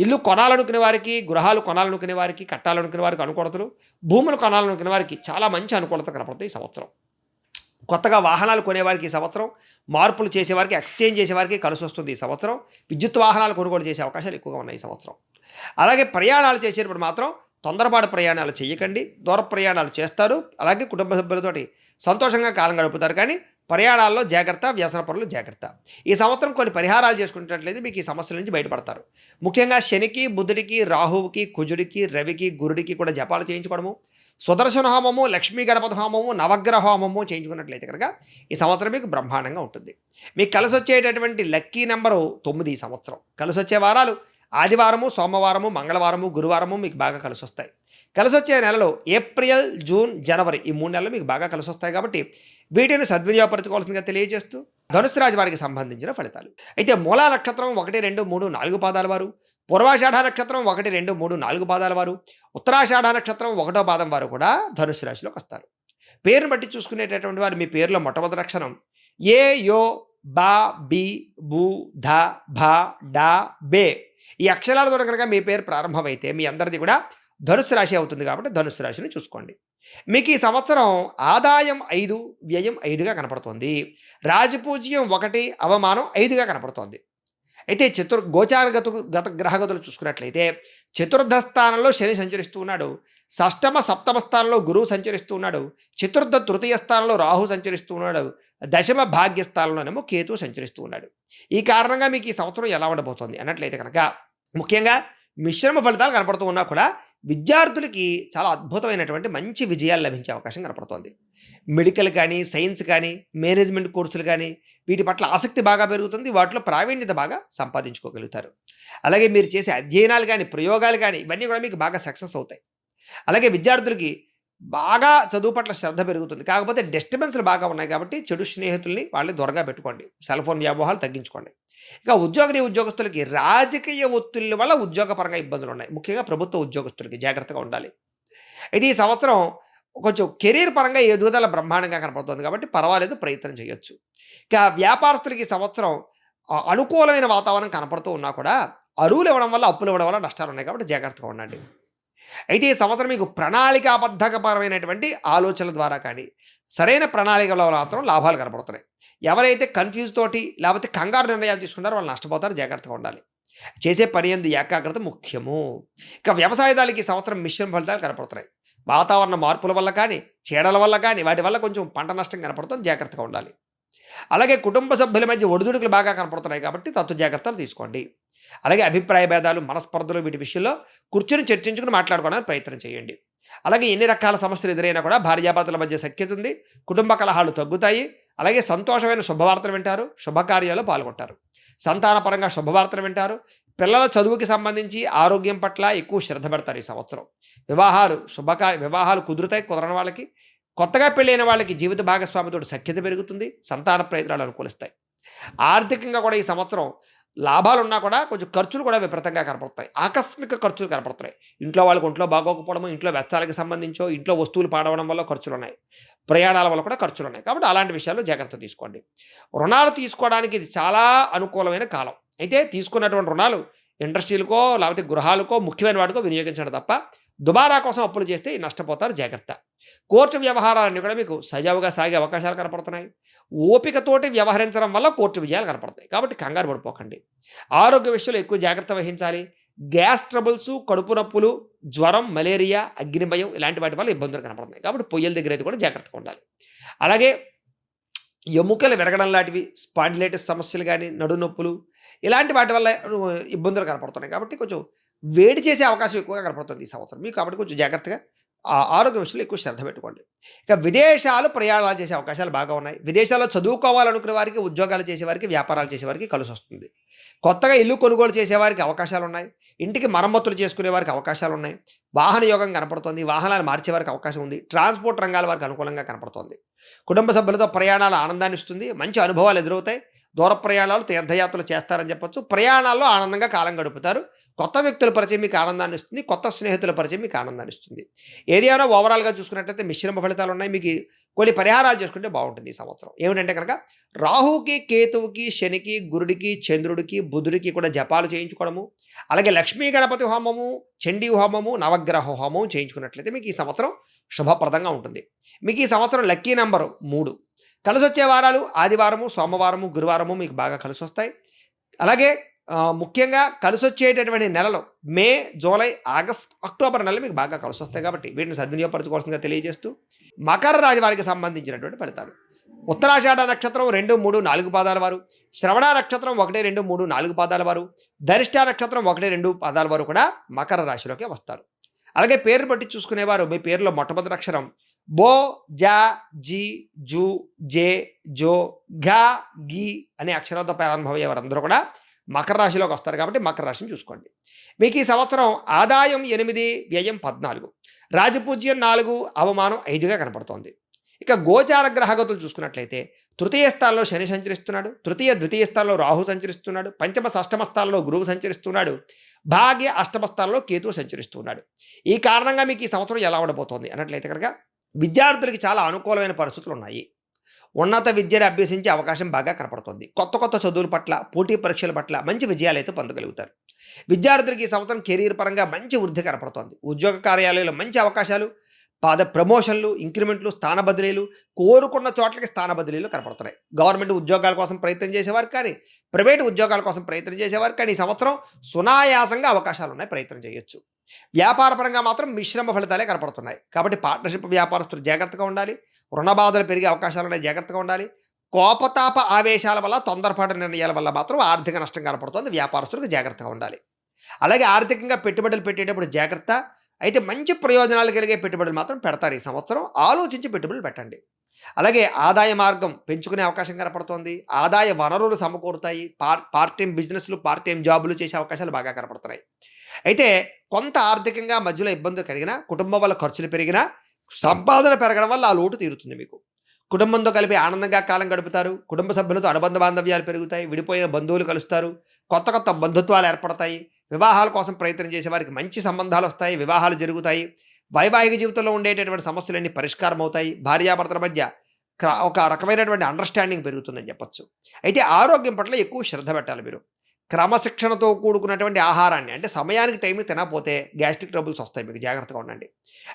ఇల్లు కొనాలనుకునే వారికి, గృహాలు కొనాలనుకునే వారికి, కట్టాలనుకునే వారికి అనుకూలతలు, భూములు కొనాలనుకునే వారికి చాలా మంచి అనుకూలత కనపడుతుంది ఈ సంవత్సరం. కొత్తగా వాహనాలు కొనేవారికి ఈ సంవత్సరం, మార్పులు చేసేవారికి, ఎక్స్చేంజ్ చేసేవారికి కలిసి వస్తుంది ఈ సంవత్సరం. విద్యుత్ వాహనాలు కొనుగోలు చేసే అవకాశాలు ఎక్కువగా ఉన్నాయి ఈ సంవత్సరం. అలాగే ప్రయాణాలు చేసేటప్పుడు మాత్రం తొందరపాటు ప్రయాణాలు చేయకండి. దూర ప్రయాణాలు చేస్తారు. అలాగే కుటుంబ సభ్యులతోటి సంతోషంగా కాలం గడుపుతారు. కానీ ప్రయాణాల్లో జాగ్రత్త, వ్యసన పనులు జాగ్రత్త. ఈ సంవత్సరం కొన్ని పరిహారాలు చేసుకున్నట్లయితే మీకు ఈ సమస్యల నుంచి బయటపడతారు. ముఖ్యంగా శనికి, బుధుడికి, రాహువుకి, కుజుడికి, రవికి, గురుడికి కూడా జపాలు చేయించుకోవడము, సుదర్శన హోమము, లక్ష్మీ గణపతి హోమము, నవగ్రహ హోమము చేయించుకున్నట్లయితే కనుక ఈ సంవత్సరం మీకు బ్రహ్మాండంగా ఉంటుంది. మీకు కలిసి వచ్చేటటువంటి లక్కీ నెంబరు 9 ఈ సంవత్సరం. కలిసి వచ్చే వారాలు ఆదివారము, సోమవారము, మంగళవారము, గురువారము మీకు బాగా కలిసి వస్తాయి. కలిసి వచ్చే నెలలో ఏప్రిల్, జూన్, జనవరి ఈ 3 నెలలు మీకు బాగా కలిసి వస్తాయి. కాబట్టి వీటిని సద్వినియోగపరచుకోవాల్సిందిగా తెలియజేస్తూ ధనుసు రాశి వారికి సంబంధించిన ఫలితాలు. అయితే మూలా నక్షత్రం 1, 2, 3, 4 పాదాల వారు, పూర్వాషాఢ నక్షత్రం 1, 2, 3, 4 పాదాల వారు, ఉత్తరాషాఢ నక్షత్రం 1వ పాదం వారు కూడా ధనుసు రాశిలోకి వస్తారు. పేరును బట్టి చూసుకునేటటువంటి వారు మీ పేరులో మొట్టమొదటి అక్షరం ఏ, యో, బా, బి, బు, ధ, భ, డ, బే ఈ అక్షరాలతో కనుక మీ పేరు ప్రారంభమైతే మీ అందరిది కూడా ధనుసు రాశి అవుతుంది. కాబట్టి ధనుసు రాశిని చూసుకోండి. మీకు ఈ సంవత్సరం ఆదాయం 5, వ్యయం 5గా కనపడుతోంది. రాజపూజ్యం 1, అవమానం 5గా కనపడుతోంది. అయితే గత గ్రహగతులు చూసుకున్నట్లయితే చతుర్థ స్థానంలో శని సంచరిస్తూ ఉన్నాడు. షష్టమ సప్తమ స్థానంలో గురువు సంచరిస్తూ ఉన్నాడు. చతుర్థ తృతీయ స్థానంలో రాహు సంచరిస్తూ ఉన్నాడు. దశమ భాగ్య స్థానంలోనేమో కేతు సంచరిస్తూ ఉన్నాడు. ఈ కారణంగా మీకు ఈ సంవత్సరం ఎలా ఉండబోతోంది అన్నట్లయితే కనుక ముఖ్యంగా మిశ్రమ ఫలితాలు కనపడుతూ ఉన్నా కూడా విద్యార్థులకి చాలా అద్భుతమైనటువంటి మంచి విజయాలు లభించే అవకాశం కనపడుతోంది. మెడికల్ కానీ, సైన్స్ కానీ, మేనేజ్మెంట్ కోర్సులు కానీ వీటి పట్ల ఆసక్తి బాగా పెరుగుతుంది. వాటిలో ప్రావీణ్యత బాగా సంపాదించుకోగలుగుతారు. అలాగే మీరు చేసే అధ్యయనాలు కానీ, ప్రయోగాలు కానీ ఇవన్నీ కూడా మీకు బాగా సక్సెస్ అవుతాయి. అలాగే విద్యార్థులకి బాగా చదువు పట్ల శ్రద్ధ పెరుగుతుంది. కాకపోతే డిస్టర్బెన్స్లు బాగా ఉన్నాయి కాబట్టి చెడు స్నేహితుల్ని వాళ్ళని దూరంగా పెట్టుకోండి. సెల్ ఫోన్ వ్యామోహాలు తగ్గించుకోండి. ఇక ఉద్యోగస్తులకి రాజకీయ ఒత్తిళ్ళ వల్ల ఉద్యోగపరంగా ఇబ్బందులు ఉన్నాయి. ముఖ్యంగా ప్రభుత్వ ఉద్యోగస్తులకి జాగ్రత్తగా ఉండాలి. అయితే ఈ సంవత్సరం కొంచెం కెరీర్ పరంగా ఎదుగుదల బ్రహ్మాండంగా కనపడుతుంది కాబట్టి పర్వాలేదు, ప్రయత్నం చేయొచ్చు. ఇక వ్యాపారస్తులకి ఈ సంవత్సరం అనుకూలమైన వాతావరణం కనపడుతూ ఉన్నా కూడా అరువులు ఇవ్వడం వల్ల, అప్పులు ఇవ్వడం వల్ల నష్టాలు ఉన్నాయి. కాబట్టి జాగ్రత్తగా ఉండండి. అయితే ఈ సంవత్సరం మీకు ప్రణాళికాబద్ధకపరమైనటువంటి ఆలోచనల ద్వారా కానీ, సరైన ప్రణాళికలో మాత్రం లాభాలు కనపడుతున్నాయి. ఎవరైతే కన్ఫ్యూజ్ తోటి లేకపోతే కంగారు నిర్ణయాలు తీసుకుంటారో వాళ్ళు నష్టపోతారు. జాగ్రత్తగా ఉండాలి. చేసే పని యందు ఏకాగ్రత ముఖ్యము. ఇక వ్యవసాయదారులకి ఈ సంవత్సరం మిశ్రమ ఫలితాలు కనపడుతున్నాయి. వాతావరణ మార్పుల వల్ల కానీ, చీడల వల్ల కానీ, వాటి వల్ల కొంచెం పంట నష్టం కనపడుతుంది, జాగ్రత్తగా ఉండాలి. అలాగే కుటుంబ సభ్యుల మధ్య ఒడిదుడుకులు బాగా కనపడుతున్నాయి కాబట్టి తత్వ జాగ్రత్తలు తీసుకోండి. అలాగే అభిప్రాయ భేదాలు, మనస్పర్ధలు వీటి విషయంలో కూర్చొని చర్చించుకుని మాట్లాడుకోవడానికి ప్రయత్నం చేయండి. అలాగే ఎన్ని రకాల సమస్యలు ఎదురైనా కూడా భార్యాభర్తల మధ్య సఖ్యత ఉంది, కుటుంబ కలహాలు తగ్గుతాయి. అలాగే సంతోషమైన శుభవార్తలు వింటారు, శుభకార్యాల్లో పాల్గొంటారు. సంతానపరంగా శుభవార్తలు వింటారు. పిల్లల చదువుకి సంబంధించి ఆరోగ్యం పట్ల ఎక్కువ శ్రద్ధ పెడతారు ఈ సంవత్సరం. వివాహాలు కుదురుతాయి. కుదరని వాళ్ళకి, కొత్తగా పెళ్ళైన వాళ్ళకి జీవిత భాగస్వామితో సఖ్యత పెరుగుతుంది. సంతాన ప్రయత్నాలు అనుకూలిస్తాయి. ఆర్థికంగా కూడా ఈ సంవత్సరం లాభాలున్నా కూడా కొంచెం ఖర్చులు కూడా విపరీతంగా కనపడతాయి. ఆకస్మిక ఖర్చులు కనపడుతున్నాయి. ఇంట్లో వాళ్ళకి ఒంట్లో బాగోకపోవడము, ఇంట్లో వెచ్చాలకి సంబంధించో, ఇంట్లో వస్తువులు పాడవడం వల్ల ఖర్చులున్నాయి. ప్రయాణాల వల్ల కూడా ఖర్చులున్నాయి. కాబట్టి అలాంటి విషయాల్లో జాగ్రత్త తీసుకోండి. రుణాలు తీసుకోవడానికి ఇది చాలా అనుకూలమైన కాలం. అయితే తీసుకున్నటువంటి రుణాలు ఇండస్ట్రీలకో లేకపోతే గృహాలకో ముఖ్యమైన వాటికో వినియోగించడం తప్ప దుబారా కోసం అప్పులు చేస్తే నష్టపోతారు. జాగ్రత్త. కోర్టు వ్యవహారాలన్నీ కూడా మీకు సజావుగా సాగే అవకాశాలు కనపడుతున్నాయి. ఓపికతోటి వ్యవహరించడం వల్ల కోర్టు విజయాలు కనపడతాయి. కాబట్టి కంగారు పడిపోకండి. ఆరోగ్య విషయంలో ఎక్కువ జాగ్రత్త వహించాలి. గ్యాస్ ట్రబుల్స్, కడుపు నొప్పులు, జ్వరం, మలేరియా, అగ్నిభయం ఇలాంటి వాటి వల్ల ఇబ్బందులు కనపడుతున్నాయి. కాబట్టి పొయ్యల దగ్గర అయితే కూడా జాగ్రత్తగా ఉండాలి. అలాగే ఎముకలు విరగడం లాంటివి, స్పాండిలైటిస్ సమస్యలు కానీ, నడునొప్పులు ఇలాంటి వాటి వల్ల ఇబ్బందులు కనపడుతున్నాయి. కాబట్టి కొంచెం వేడి చేసే అవకాశం ఎక్కువగా కనపడుతుంది ఈ సంవత్సరం మీకు. కాబట్టి కొంచెం జాగ్రత్తగా ఆరోగ్య విషయంలో ఎక్కువ శ్రద్ధ పెట్టుకోండి. ఇక విదేశాలు ప్రయాణాలు చేసే అవకాశాలు బాగా ఉన్నాయి. విదేశాల్లో చదువుకోవాలనుకునే వారికి, ఉద్యోగాలు చేసేవారికి, వ్యాపారాలు చేసేవారికి కలిసి వస్తుంది. కొత్తగా ఇల్లు కొనుగోలు చేసేవారికి అవకాశాలు ఉన్నాయి. ఇంటికి మరమ్మతులు చేసుకునే వారికి అవకాశాలు ఉన్నాయి. వాహన యోగం కనపడుతుంది. వాహనాలు మార్చే వారికి అవకాశం ఉంది. ట్రాన్స్పోర్ట్ రంగాల వారికి అనుకూలంగా కనపడుతుంది. కుటుంబ సభ్యులతో ప్రయాణాలు ఆనందాన్ని ఇస్తుంది. మంచి అనుభవాలు ఎదురవుతాయి. దూర ప్రయాణాలు, తీర్థయాత్రలు చేస్తారని చెప్పొచ్చు. ప్రయాణాల్లో ఆనందంగా కాలం గడుపుతారు. కొత్త వ్యక్తుల పరిచయం మీకు ఆనందాన్ని ఇస్తుంది. కొత్త స్నేహితుల పరిచయం మీకు ఆనందాన్ని ఇస్తుంది. ఏరియాలో ఓవరాల్గా చూసుకున్నట్లయితే మిశ్రమ ఫలితాలు ఉన్నాయి. మీకు కొన్ని పరిహారాలు చేసుకుంటే బాగుంటుంది ఈ సంవత్సరం. ఏమిటంటే కనుక రాహుకి, కేతువుకి, శనికి, గురుడికి, చంద్రుడికి, బుధుడికి కూడా జపాలు చేయించుకోవడము, అలాగే లక్ష్మీ గణపతి హోమము, చండీ హోమము, నవగ్రహ హోమం చేయించుకున్నట్లయితే మీకు ఈ సంవత్సరం శుభప్రదంగా ఉంటుంది. మీకు ఈ సంవత్సరం లక్కీ నెంబరు 3. కలిసొచ్చే వారాలు ఆదివారము, సోమవారము, గురువారము మీకు బాగా కలిసి వస్తాయి. అలాగే ముఖ్యంగా కలిసొచ్చేటటువంటి నెలలు మే, జూలై, ఆగస్ట్, అక్టోబర్ నెలలు మీకు బాగా కలిసి వస్తాయి. కాబట్టి వీటిని సద్వినియోగపరచుకోవాల్సిందిగా తెలియజేస్తూ మకర రాశి వారికి సంబంధించినటువంటి ఫలితాలు. ఉత్తరాషాఢ నక్షత్రం 2, 3, 4 పాదాల వారు, శ్రవణ నక్షత్రం 1, 2, 3, 4 పాదాల వారు, ధనిష్ఠ నక్షత్రం 1, 2 పాదాల వారు కూడా మకర రాశిలోకి వస్తారు. అలాగే పేరు బట్టి చూసుకునేవారు మీ పేరులో మొట్టమొదటి అక్షరం బో, జా, జీ, జూ, జే, జో, ఘా, గీ అనే అక్షరాలతో ప్రారంభమయ్యే వారందరూ కూడా మకర రాశిలోకి వస్తారు. కాబట్టి మకర రాశిని చూసుకోండి. మీకు ఈ సంవత్సరం ఆదాయం 8, వ్యయం 14, రాజపూజ్యం 4, అవమానం 5గా కనపడుతోంది. ఇక గోచార గ్రహగతులు చూసుకున్నట్లయితే తృతీయ స్థానంలో శని సంచరిస్తున్నాడు. ద్వితీయ స్థానంలో రాహు సంచరిస్తున్నాడు. పంచమ, షష్టమ స్థానంలో గురువు సంచరిస్తున్నాడు. భాగ్య, అష్టమ స్థానంలో కేతువు సంచరిస్తున్నాడు. ఈ కారణంగా మీకు ఈ సంవత్సరం ఎలా ఉండబోతోంది అన్నట్లయితే కనుక విద్యార్థులకి చాలా అనుకూలమైన పరిస్థితులు ఉన్నాయి. ఉన్నత విద్యను అభ్యసించే అవకాశం బాగా కనపడుతుంది. కొత్త చదువుల పట్ల, పోటీ పరీక్షల పట్ల మంచి విజయాలు అయితే పొందగలుగుతారు. విద్యార్థులకి ఈ సంవత్సరం కెరీర్ పరంగా మంచి వృద్ధి కనపడుతోంది. ఉద్యోగ కార్యాలయాల్లో మంచి అవకాశాలు, ప్రమోషన్లు, ఇంక్రిమెంట్లు, స్థాన బదిలీలు, కోరుకున్న చోట్లకి స్థాన బదిలీలు కనపడుతున్నాయి. గవర్నమెంట్ ఉద్యోగాల కోసం ప్రయత్నం చేసేవారు కానీ, ప్రైవేటు ఉద్యోగాల కోసం ప్రయత్నం చేసేవారు కానీ ఈ సంవత్సరం సునాయాసంగా అవకాశాలు ఉన్నాయి, ప్రయత్నం చేయొచ్చు. వ్యాపారపరంగా మాత్రం మిశ్రమ ఫలితాలే కనపడుతున్నాయి. కాబట్టి పార్ట్నర్షిప్ వ్యాపారస్తులు జాగ్రత్తగా ఉండాలి. రుణ బాధలు పెరిగే అవకాశాలు ఉన్నాయి, జాగ్రత్తగా ఉండాలి. కోపతాప ఆవేశాల వల్ల, తొందరపాటు నిర్ణయాల వల్ల మాత్రం ఆర్థిక నష్టం కనపడుతుంది. వ్యాపారస్తులకు జాగ్రత్తగా ఉండాలి. అలాగే ఆర్థికంగా పెట్టుబడులు పెట్టేటప్పుడు జాగ్రత్త. అయితే మంచి ప్రయోజనాలు కలిగే పెట్టుబడులు మాత్రం పెడతారు ఈ సంవత్సరం. ఆలోచించి పెట్టుబడులు పెట్టండి. అలాగే ఆదాయ మార్గం పెంచుకునే అవకాశం కనపడుతోంది. ఆదాయ వనరులు సమకూరుతాయి. పార్ట్ టైం బిజినెస్లు, పార్ట్ టైం జాబులు చేసే అవకాశాలు బాగా కనపడుతున్నాయి. అయితే కొంత ఆర్థికంగా మధ్యలో ఇబ్బందులు కలిగినా, కుటుంబం వల్ల ఖర్చులు పెరిగినా, సంపాదన పెరగడం వల్ల ఆ లోటు తీరుతుంది మీకు. కుటుంబంతో కలిపి ఆనందంగా కాలం గడుపుతారు. కుటుంబ సభ్యులతో అనుబంధ బాంధవ్యాలు పెరుగుతాయి. విడిపోయిన బంధువులు కలుస్తారు. కొత్త బంధుత్వాలు ఏర్పడతాయి. వివాహాల కోసం ప్రయత్నం చేసే వారికి మంచి సంబంధాలు వస్తాయి. వివాహాలు జరుగుతాయి. వైవాహిక జీవితంలో ఉండేటటువంటి సమస్యలన్నీ పరిష్కారం అవుతాయి. భార్యాభర్తల మధ్య ఒక రకమైనటువంటి అండర్స్టాండింగ్ పెరుగుతుందని చెప్పొచ్చు. అయితే ఆరోగ్యం పట్ల ఎక్కువ శ్రద్ధ పెట్టాలి మీరు. క్రమశిక్షణతో కూడుకున్నటువంటి ఆహారాన్ని, అంటే సమయానికి టైంకి తినకపోతే గ్యాస్ట్రిక్ ట్రబుల్స్ వస్తాయి. మీకు జాగ్రత్తగా ఉండండి.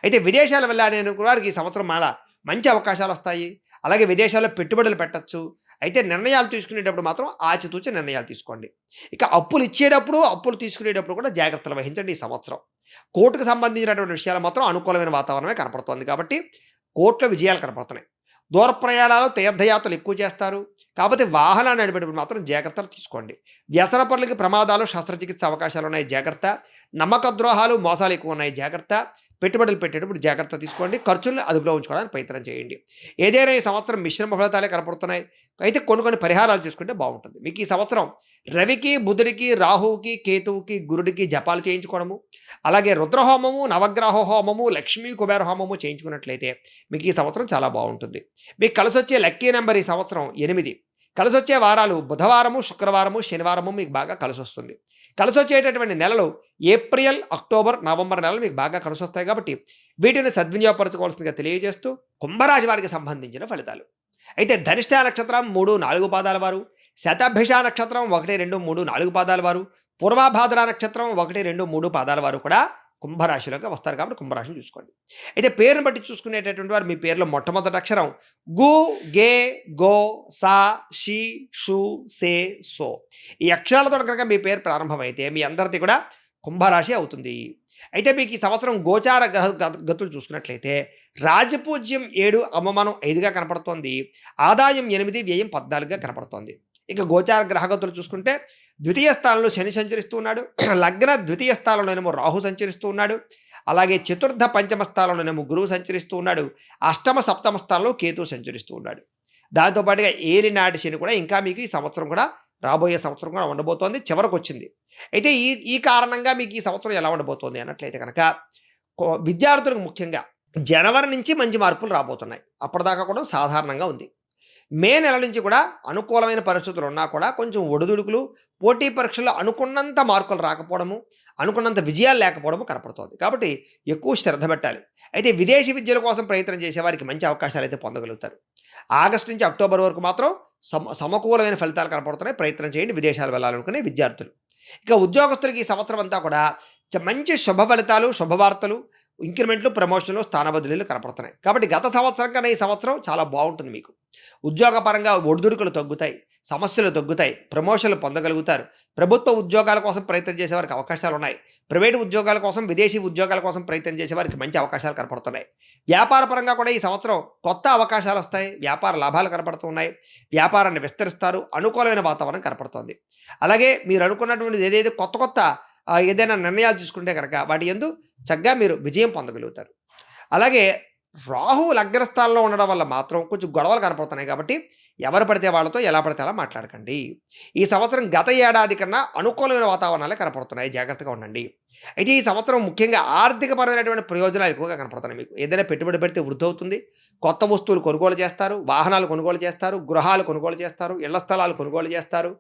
అయితే విదేశాలు వెళ్ళాలని అనుకున్న వారికి ఈ సంవత్సరం మళ్ళా మంచి అవకాశాలు వస్తాయి. అలాగే విదేశాల్లో పెట్టుబడులు పెట్టచ్చు. అయితే నిర్ణయాలు తీసుకునేటప్పుడు మాత్రం ఆచితూచి నిర్ణయాలు తీసుకోండి. ఇక అప్పులు ఇచ్చేటప్పుడు, అప్పులు తీసుకునేటప్పుడు కూడా జాగ్రత్తలు వహించండి ఈ సంవత్సరం. కోర్టుకు సంబంధించినటువంటి విషయాలు మాత్రం అనుకూలమైన వాతావరణమే కనపడుతోంది. కాబట్టి కోర్టులో విజయాలు కనపడుతున్నాయి. దూర ప్రయాణాలు, తీర్థయాత్రలు ఎక్కువ చేస్తారు. కాకపోతే వాహనాలు నడిపేటప్పుడు మాత్రం జాగ్రత్తలు తీసుకోండి. వ్యసన పనులకి ప్రమాదాలు, శస్త్రచికిత్స అవకాశాలు ఉన్నాయి, జాగ్రత్త. నమ్మక ద్రోహాలు, మోసాలు ఎక్కువ ఉన్నాయి, జాగ్రత్త. పెట్టుబడులు పెట్టేటప్పుడు జాగ్రత్త తీసుకోండి. ఖర్చులను అదుపులో ఉంచుకోవడానికి ప్రయత్నం చేయండి. ఏదైనా ఈ సంవత్సరం మిశ్రమ ఫలితాలే కనపడుతున్నాయి. అయితే కొన్ని పరిహారాలు చేసుకుంటే బాగుంటుంది. మీకు ఈ సంవత్సరం రవికి, బుధుడికి, రాహువుకి, కేతువుకి, గురుడికి జపాలు చేయించుకోవడము, అలాగే రుద్రహోమము, నవగ్రహ హోమము, లక్ష్మీ కుబేర హోమము చేయించుకున్నట్లయితే మీకు ఈ సంవత్సరం చాలా బాగుంటుంది. మీకు కలిసొచ్చే లక్కీ నెంబర్ ఈ సంవత్సరం 8. కలిసొచ్చే వారాలు బుధవారము, శుక్రవారము, శనివారము మీకు బాగా కలిసొస్తుంది. కలిసొచ్చేటటువంటి నెలలు ఏప్రిల్, అక్టోబర్, నవంబర్ నెలలు మీకు బాగా కలిసొస్తాయి. కాబట్టి వీటిని సద్వినియోగపరచుకోవాల్సిందిగా తెలియజేస్తూ కుంభరాశి వారికి సంబంధించిన ఫలితాలు. అయితే ధనిష్ట నక్షత్రం 3, 4 పాదాల వారు, శతభిష నక్షత్రం 1, 2, 3, 4 పాదాల వారు, పూర్వభాద్ర నక్షత్రం 1, 2, 3 పాదాల వారు కూడా కుంభరాశిలోకి వస్తారు. కాబట్టి కుంభరాశిని చూసుకోండి. అయితే పేరును బట్టి చూసుకునేటటువంటి వారు మీ పేరులో మొట్టమొదటి అక్షరం గు, గే, గో, సా, షి, షు, సే, సో ఈ అక్షరాలతో కనుక మీ పేరు ప్రారంభమైతే మీ అందరిది కూడా కుంభరాశి అవుతుంది. అయితే మీకు ఈ సంవత్సరం గోచార గ్రహ గతులు చూసుకున్నట్లయితే రాజపూజ్యం 7, అవమానం 5గా కనపడుతోంది. ఆదాయం 8, వ్యయం 14గా కనపడుతోంది. ఇక గోచార గ్రహగతులు చూసుకుంటే ద్వితీయ స్థానంలో శని సంచరిస్తూ ఉన్నాడు. లగ్న ద్వితీయ స్థానంలోనేమో రాహు సంచరిస్తూ ఉన్నాడు. అలాగే చతుర్థ పంచమ స్థానంలోనేమో గురువు సంచరిస్తూ ఉన్నాడు. అష్టమ సప్తమ స్థానంలో కేతువు సంచరిస్తూ ఉన్నాడు. దాంతోపాటుగా ఏలినాటి శని కూడా ఇంకా మీకు ఈ సంవత్సరం కూడా రాబోయే సంవత్సరం కూడా ఉండబోతోంది, చివరకు వచ్చింది. అయితే ఈ కారణంగా మీకు ఈ సంవత్సరం ఎలా ఉండబోతోంది అన్నట్లయితే కనుక విద్యార్థులకు ముఖ్యంగా జనవరి నుంచి మంచి మార్పులు రాబోతున్నాయి. అప్పటిదాకా కూడా సాధారణంగా ఉంది. మే నెల నుంచి కూడా అనుకూలమైన పరిస్థితులు ఉన్నా కూడా కొంచెం ఒడిదుడుకులు, పోటీ పరీక్షల్లో అనుకున్నంత మార్కులు రాకపోవడము, అనుకున్నంత విజయాలు లేకపోవడము కనపడుతోంది. కాబట్టి ఎక్కువ శ్రద్ధ పెట్టాలి. అయితే విదేశీ విద్యల కోసం ప్రయత్నం చేసేవారికి మంచి అవకాశాలు అయితే పొందగలుగుతారు. ఆగస్టు నుంచి అక్టోబర్ వరకు మాత్రం సమకూలమైన ఫలితాలు కనపడుతున్నాయి. ప్రయత్నం చేయండి విదేశాలు వెళ్ళాలనుకునే విద్యార్థులు. ఇక ఉద్యోగస్తులకి ఈ సంవత్సరం అంతా కూడా మంచి శుభ ఫలితాలు, శుభవార్తలు, ఇంక్రిమెంట్లు, ప్రమోషన్లు, స్థాన బదిలీలు కనపడుతున్నాయి. కాబట్టి గత సంవత్సరం కన్నా ఈ సంవత్సరం చాలా బాగుంటుంది. మీకు ఉద్యోగపరంగా ఒడిదుడుకులు తగ్గుతాయి, సమస్యలు తగ్గుతాయి, ప్రమోషన్లు పొందగలుగుతారు. ప్రభుత్వ ఉద్యోగాల కోసం ప్రయత్నం చేసేవారికి అవకాశాలు ఉన్నాయి. ప్రైవేటు ఉద్యోగాల కోసం, విదేశీ ఉద్యోగాల కోసం ప్రయత్నం చేసేవారికి మంచి అవకాశాలు కనపడుతున్నాయి. వ్యాపార పరంగా కూడా ఈ సంవత్సరం కొత్త అవకాశాలు వస్తాయి. వ్యాపార లాభాలు కనపడుతున్నాయి. వ్యాపారాన్ని విస్తరిస్తారు. అనుకూలమైన వాతావరణం కనపడుతోంది. అలాగే మీరు అనుకున్నటువంటి ఏదైతే కొత్త ఏదైనా నిర్ణయాలు తీసుకుంటే కనుక వాటి యందు చక్కగా మీరు విజయం పొందగలుగుతారు. అలాగే రాహు లగ్నస్థానంలో ఉండడం వల్ల మాత్రం కొంచెం గొడవలు కనపడుతున్నాయి. కాబట్టి ఎవరు పడితే వాళ్ళతో ఎలా పడితే అలా మాట్లాడకండి. ఈ సంవత్సరం గత ఏడాది కన్నా అనుకూలమైన వాతావరణాలే కనపడుతున్నాయి. జాగ్రత్తగా ఉండండి. అయితే ఈ సంవత్సరం ముఖ్యంగా ఆర్థికపరమైనటువంటి ప్రయోజనాలు ఎక్కువగా కనపడుతున్నాయి. మీకు ఏదైనా పెట్టుబడి పెడితే వృద్ధి అవుతుంది. కొత్త వస్తువులు కొనుగోలు చేస్తారు, వాహనాలు కొనుగోలు చేస్తారు, గృహాలు కొనుగోలు చేస్తారు, ఇళ్ల స్థలాలు కొనుగోలు చేస్తారు.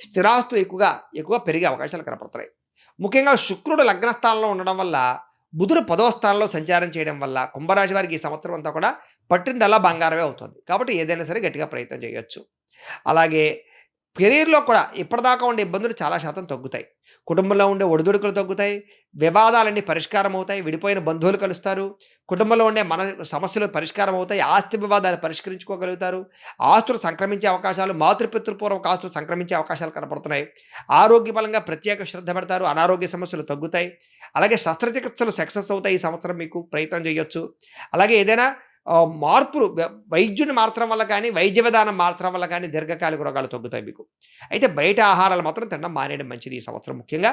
స్థిరాస్తులు ఎక్కువగా పెరిగే అవకాశాలు కనపడుతున్నాయి. ముఖ్యంగా శుక్రుడు లగ్నస్థానంలో ఉండడం వల్ల, బుధుడు 10వ స్థానంలో సంచారం చేయడం వల్ల కుంభరాశి వారికి ఈ సంవత్సరం అంతా కూడా పట్టిందల్లా బంగారమే అవుతుంది. కాబట్టి ఏదైనా సరే గట్టిగా ప్రయత్నం చేయొచ్చు. అలాగే కెరీర్లో కూడా ఇప్పటిదాకా ఉండే ఇబ్బందులు చాలా శాతం తగ్గుతాయి. కుటుంబంలో ఉండే ఒడిదుడుకులు తగ్గుతాయి. వివాదాలన్నీ పరిష్కారం అవుతాయి. విడిపోయిన బంధువులు కలుస్తారు. కుటుంబంలో ఉండే సమస్యలు పరిష్కారం అవుతాయి. ఆస్తి వివాదాలు పరిష్కరించుకోగలుగుతారు. ఆస్తులు సంక్రమించే అవకాశాలు, మాతృపితృపూర్వక ఆస్తులు సంక్రమించే అవకాశాలు కనపడుతున్నాయి. ఆరోగ్యపరంగా ప్రత్యేక శ్రద్ధ పెడతారు. అనారోగ్య సమస్యలు తగ్గుతాయి. అలాగే శస్త్రచికిత్సలు సక్సెస్ అవుతాయి. ఈ సంవత్సరం మీకు ప్రయత్నం చేయొచ్చు. అలాగే ఏదైనా మార్పులు వైద్యుని మార్చడం వల్ల కానీ, వైద్య విధానం మార్చడం వల్ల కానీ దీర్ఘకాలిక రోగాలు తగ్గుతాయి మీకు. అయితే బయట ఆహారాలు మాత్రం తినడం మానేయడం మంచిది. ఈ సంవత్సరం ముఖ్యంగా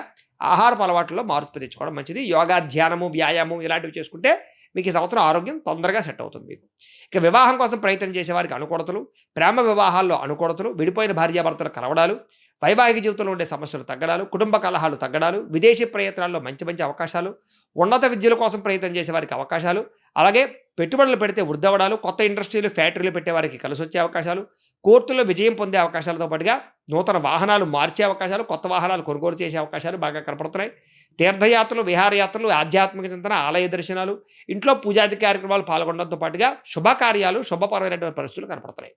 ఆహారపు అలవాట్లలో మార్పు తెచ్చుకోవడం మంచిది. యోగా, ధ్యానము, వ్యాయామం ఇలాంటివి చేసుకుంటే మీకు ఈ సంవత్సరం ఆరోగ్యం తొందరగా సెట్ అవుతుంది మీకు. ఇక వివాహం కోసం ప్రయత్నం చేసేవారికి అనుకూలతలు, ప్రేమ వివాహాల్లో అనుకూలతలు, విడిపోయిన భార్యాభర్తలు కలవడాలు, వైవాహిక జీవితంలో ఉండే సమస్యలు తగ్గడాలు, కుటుంబ కలహాలు తగ్గడాలు, విదేశీ ప్రయత్నాల్లో మంచి అవకాశాలు, ఉన్నత విద్యల కోసం ప్రయత్నం చేసేవారికి అవకాశాలు, అలాగే పెట్టుబడులు పెడితే వృద్ధవడాలు, కొత్త ఇండస్ట్రీలు, ఫ్యాక్టరీలు పెట్టేవారికి కలిసి వచ్చే అవకాశాలు, కోర్టులో విజయం పొందే అవకాశాలతో పాటుగా నూతన వాహనాలు మార్చే అవకాశాలు, కొత్త వాహనాలు కొనుగోలు చేసే అవకాశాలు బాగా కనపడుతున్నాయి. తీర్థయాత్రలు, విహారయాత్రలు, ఆధ్యాత్మిక చింతన, ఆలయ దర్శనాలు, ఇంట్లో పూజాది కార్యక్రమాలు పాల్గొనడంతో పాటుగా శుభకార్యాలు, శుభపరమైనటువంటి పరిస్థితులు కనపడుతున్నాయి.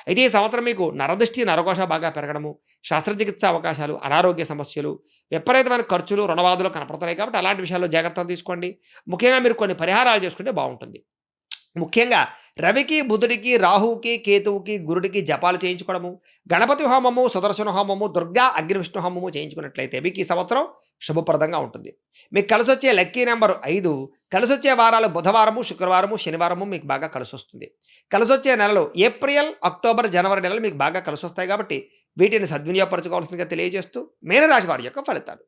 అయితే ఈ సంవత్సరం మీకు నరదృష్టి, నరఘోష బాగా పెరగడము, శస్త్రచికిత్స అవకాశాలు, అనారోగ్య సమస్యలు, విపరీతమైన ఖర్చులు, రుణబాధలు కనపడుతున్నాయి. కాబట్టి అలాంటి విషయాల్లో జాగ్రత్తలు తీసుకోండి. ముఖ్యంగా మీరు కొన్ని పరిహారాలు చేసుకుంటే బాగుంటుంది. ముఖ్యంగా రవికి, బుధుడికి, రాహువుకి, కేతువుకి, గురుడికి జపాలు చేయించుకోవడము, గణపతి హోమము, సుదర్శన హోమము, దుర్గా అగ్నివిష్ణు హోమము చేయించుకున్నట్లయితే మీకు ఈ సంవత్సరం శుభప్రదంగా ఉంటుంది. మీకు కలిసొచ్చే లక్కీ నెంబర్ 5. కలిసొచ్చే వారాలు బుధవారము, శుక్రవారము, శనివారము మీకు బాగా కలిసొస్తుంది. కలిసొచ్చే నెలలు ఏప్రిల్, అక్టోబర్, జనవరి నెలలు మీకు బాగా కలిసొస్తాయి కాబట్టి వీటిని సద్వినియోగపరచుకోవాల్సిందిగా తెలియజేస్తూ మీనరాశి వారి యొక్క ఫలితాలు.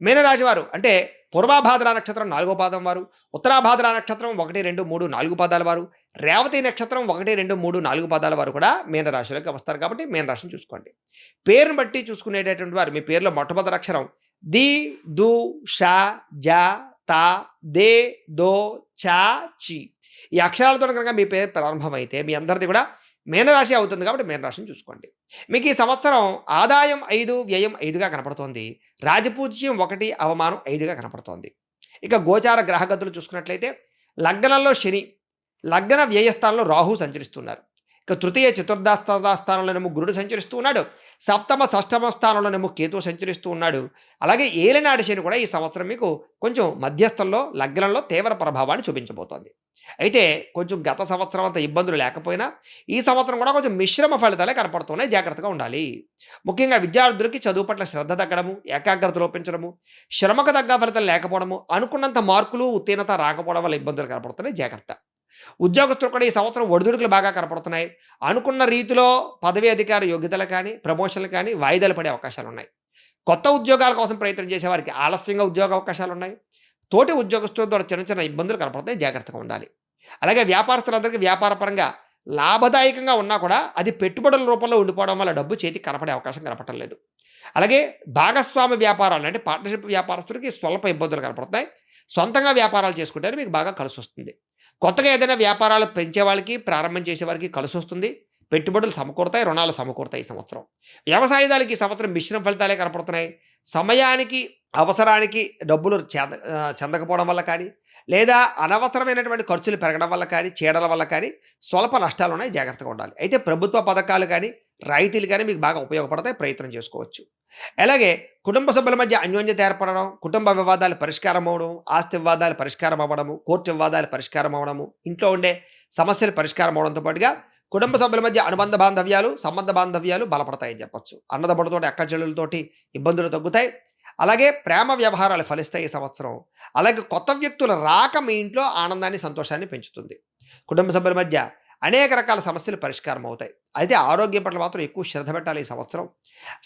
మీనరాశి వారు అంటే పూర్వాభాద్ర నక్షత్రం 4వ పాదం వారు, ఉత్తరాభాద్ర నక్షత్రం 1, 2, 3, 4 పాదాల వారు, రేవతి నక్షత్రం 1, 2, 3, 4 పాదాల వారు కూడా మీనరాశిలోకి వస్తారు కాబట్టి మీనరాశిని చూసుకోండి. పేరును బట్టి చూసుకునేటటువంటి వారు మీ పేరులో మొట్టమొదటి అక్షరం ది, దు, ష, జ, త, దే, దో, చ, చి ఈ అక్షరాలతో కనుక మీ పేరు ప్రారంభమైతే మీ అందరిది కూడా మీనరాశి అవుతుంది కాబట్టి మీనరాశిని చూసుకోండి. మీకు ఈ సంవత్సరం ఆదాయం 5, వ్యయం 5గా కనపడుతోంది. రాజపూజ్యం 1, అవమానం 5గా కనపడుతోంది. ఇక గోచార గ్రహగతులు చూసుకున్నట్లయితే లగ్నంలో శని, లగ్న వ్యయస్థానంలో రాహు సంచరిస్తున్నారు. ఇక తృతీయ చతుర్థ స్థానంలోనేమో గురుడు సంచరిస్తూ ఉన్నాడు. సప్తమ షష్టమ స్థానంలోనేమో కేతువు సంచరిస్తూ ఉన్నాడు. అలాగే ఏలినాటి శని కూడా ఈ సంవత్సరం మీకు కొంచెం మధ్యస్థంలో లగ్నంలో తీవ్ర ప్రభావాన్ని చూపించబోతోంది. అయితే కొంచెం గత సంవత్సరం అంత ఇబ్బందులు లేకపోయినా ఈ సంవత్సరం కూడా కొంచెం మిశ్రమ ఫలితాలే కనపడుతున్నాయి. జాగ్రత్తగా ఉండాలి. ముఖ్యంగా విద్యార్థులకి చదువు పట్ల శ్రద్ధ తగ్గడము, ఏకాగ్రత లోపించడము, శ్రమకు తగ్గ ఫలితం లేకపోవడము, అనుకున్నంత మార్కులు ఉత్తీర్ణత రాకపోవడం వల్ల ఇబ్బందులు కనపడుతున్నాయి. జాగ్రత్త. ఉద్యోగస్తులు కూడా ఈ సంవత్సరం ఒడిదుడుకులు బాగా కనపడుతున్నాయి. అనుకున్న రీతిలో పదవి అధికార యోగ్యతలు కానీ, ప్రమోషన్లు కానీ వాయిదాలు పడే అవకాశాలు ఉన్నాయి. కొత్త ఉద్యోగాల కోసం ప్రయత్నం చేసేవారికి ఆలస్యంగా ఉద్యోగ అవకాశాలు ఉన్నాయి. తోటి ఉద్యోగస్తుల ద్వారా చిన్న చిన్న ఇబ్బందులు కనపడతాయి. జాగ్రత్తగా ఉండాలి. అలాగే వ్యాపారస్తులందరికీ వ్యాపారపరంగా లాభదాయకంగా ఉన్నా కూడా అది పెట్టుబడుల రూపంలో ఉండిపోవడం వల్ల డబ్బు చేతికి కనపడే అవకాశం కనపడటం లేదు. అలాగే భాగస్వామి వ్యాపారాలు అంటే పార్ట్నర్షిప్ వ్యాపారస్తులకి స్వల్ప ఇబ్బందులు కనపడుతున్నాయి. సొంతంగా వ్యాపారాలు చేసుకుంటే మీకు బాగా కలిసి వస్తుంది. కొత్తగా ఏదైనా వ్యాపారాలు పెంచే వాళ్ళకి, ప్రారంభం చేసే వారికి కలిసి వస్తుంది. పెట్టుబడులు సమకూరుతాయి, రుణాలు సమకూరుతాయి ఈ సంవత్సరం. వ్యవసాయదారులకి ఈ సంవత్సరం మిశ్రమ ఫలితాలే కనపడుతున్నాయి. సమయానికి, అవసరానికి డబ్బులు చెందకపోవడం వల్ల కానీ, లేదా అనవసరమైనటువంటి ఖర్చులు పెరగడం వల్ల కానీ, చీడల వల్ల కానీ స్వల్ప నష్టాలు ఉన్నాయి. జాగ్రత్తగా ఉండాలి. అయితే ప్రభుత్వ పథకాలు కానీ, రాయితీలు కానీ మీకు బాగా ఉపయోగపడతాయి. ప్రయత్నం చేసుకోవచ్చు. అలాగే కుటుంబ సభ్యుల మధ్య అన్యోన్యత ఏర్పడడం, కుటుంబ వివాదాలు పరిష్కారం అవ్వడం, ఆస్తి వివాదాలు పరిష్కారం అవ్వడము, కోర్టు వివాదాలు పరిష్కారం అవ్వడము, ఇంట్లో ఉండే సమస్యలు పరిష్కారం అవడంతో పాటుగా కుటుంబ సభ్యుల మధ్య అనుబంధ బాంధవ్యాలు, సంబంధ బాంధవ్యాలు బలపడతాయని చెప్పొచ్చు. అన్నదమ్ములతోటి, అక్క చెల్లెలతోటి ఇబ్బందులు తగ్గుతాయి. అలాగే ప్రేమ వ్యవహారాలు ఫలిస్తాయి ఈ సంవత్సరం. అలాగే కొత్త వ్యక్తుల రాక మీ ఇంట్లో ఆనందాన్ని, సంతోషాన్ని పెంచుతుంది. కుటుంబ సభ్యుల మధ్య అనేక రకాల సమస్యలు పరిష్కారం అవుతాయి. అయితే ఆరోగ్యం పట్ల మాత్రం ఎక్కువ శ్రద్ధ పెట్టాలి ఈ సంవత్సరం.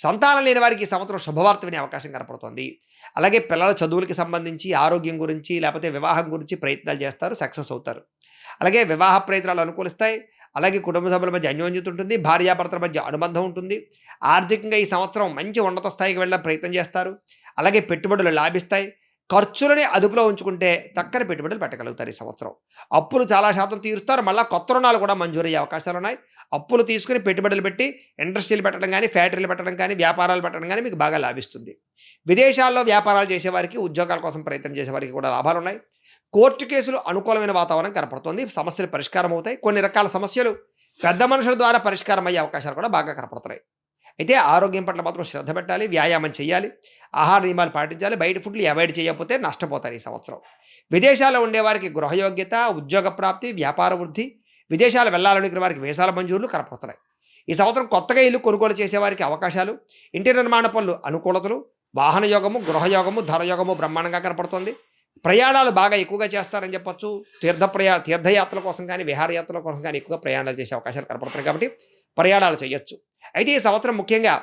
సంతానం లేని వారికి ఈ సంవత్సరం శుభవార్త వినే అవకాశం కనపడుతుంది. అలాగే పిల్లల చదువులకి సంబంధించి, ఆరోగ్యం గురించి, లేకపోతే వివాహం గురించి ప్రయత్నాలు చేస్తారు, సక్సెస్ అవుతారు. అలాగే వివాహ ప్రయత్నాలు అనుకూలిస్తాయి. అలాగే కుటుంబ సభ్యుల మధ్య అన్యోన్యత ఉంటుంది. భార్యాభర్తల మధ్య అనుబంధం ఉంటుంది. ఆర్థికంగా ఈ సంవత్సరం మంచి ఉన్నత స్థాయికి వెళ్ళడం ప్రయత్నం చేస్తారు. అలాగే పెట్టుబడులు లాభిస్తాయి. ఖర్చులని అదుపులో ఉంచుకుంటే చక్కని పెట్టుబడులు పెట్టగలుగుతారు ఈ సంవత్సరం. అప్పులు చాలా శాతం తీరుస్తారు. మళ్ళీ కొత్త రుణాలు కూడా మంజూరయ్యే అవకాశాలు ఉన్నాయి. అప్పులు తీసుకుని పెట్టుబడులు పెట్టి ఇండస్ట్రీలు పెట్టడం కానీ, ఫ్యాక్టరీలు పెట్టడం కానీ, వ్యాపారాలు పెట్టడం కానీ మీకు బాగా లాభిస్తుంది. విదేశాల్లో వ్యాపారాలు చేసేవారికి, ఉద్యోగాల కోసం ప్రయత్నం చేసేవారికి కూడా లాభాలు ఉన్నాయి. కోర్టు కేసులు అనుకూలమైన వాతావరణం కనపడుతోంది. సమస్యలు పరిష్కారం అవుతాయి. కొన్ని రకాల సమస్యలు పెద్ద మనుషుల ద్వారా పరిష్కారం అయ్యే అవకాశాలు కూడా బాగా కనపడుతున్నాయి. అయితే ఆరోగ్యం పట్ల మాత్రం శ్రద్ధ పెట్టాలి. వ్యాయామం చేయాలి. ఆహార నియమాలు పాటించాలి. బయట ఫుడ్లు అవాయిడ్ చేయకపోతే నష్టపోతారు ఈ సంవత్సరం. విదేశాల్లో ఉండేవారికి గృహయోగ్యత, ఉద్యోగ ప్రాప్తి, వ్యాపార వృద్ధి, విదేశాలు వెళ్లాలనుకునే వారికి వీసాల మంజూరులు కనపడుతున్నాయి. ఈ సంవత్సరం కొత్తగా ఇల్లు కొనుగోలు చేసేవారికి అవకాశాలు, ఇంటి నిర్మాణ పనులు అనుకూలతలు, వాహన యోగము, గృహయోగము, ధనయోగము బ్రహ్మాండంగా కనపడుతోంది. ప్రయాణాలు బాగా ఎక్కువగా చేస్తారని చెప్పొచ్చు. తీర్థయాత్రల కోసం కానీ, విహారయాత్రల కోసం కానీ ఎక్కువగా ప్రయాణాలు చేసే అవకాశాలు కనపడుతున్నాయి కాబట్టి ప్రయాణాలు చేయొచ్చు. అయితే ఈ సంవత్సరం ముఖ్యంగా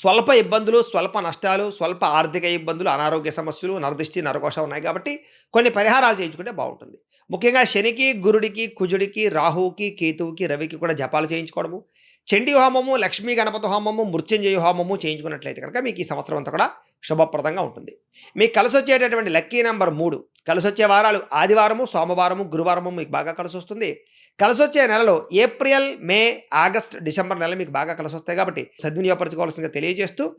స్వల్ప ఇబ్బందులు, స్వల్ప నష్టాలు, స్వల్ప ఆర్థిక ఇబ్బందులు, అనారోగ్య సమస్యలు, నరదిష్టి, నరకోశ ఉన్నాయి కాబట్టి కొన్ని పరిహారాలు చేయించుకుంటే బాగుంటుంది. ముఖ్యంగా శనికి, గురుడికి, కుజుడికి, రాహువుకి, కేతువుకి, రవికి కూడా జపాలు చేయించుకోవడము, చండీ హోమము, లక్ష్మీ గణపతి హోమము, మృత్యుంజయ హోమము చేయించుకున్నట్లయితే కనుక మీకు ఈ సంవత్సరం అంతా కూడా శుభప్రదంగా ఉంటుంది. మీకు కలిసి వచ్చేటటువంటి లక్కీ నెంబర్ 3. కలిసి వచ్చే వారాలు ఆదివారము, సోమవారము, గురువారము మీకు బాగా కలిసి వస్తుంది. కలిసి వచ్చే నెలలో ఏప్రిల్, మే, ఆగస్ట్, డిసెంబర్ నెలలు మీకు బాగా కలిసి వస్తాయి కాబట్టి సద్వినియోగపరచుకోవాల్సిందిగా తెలియజేస్తూ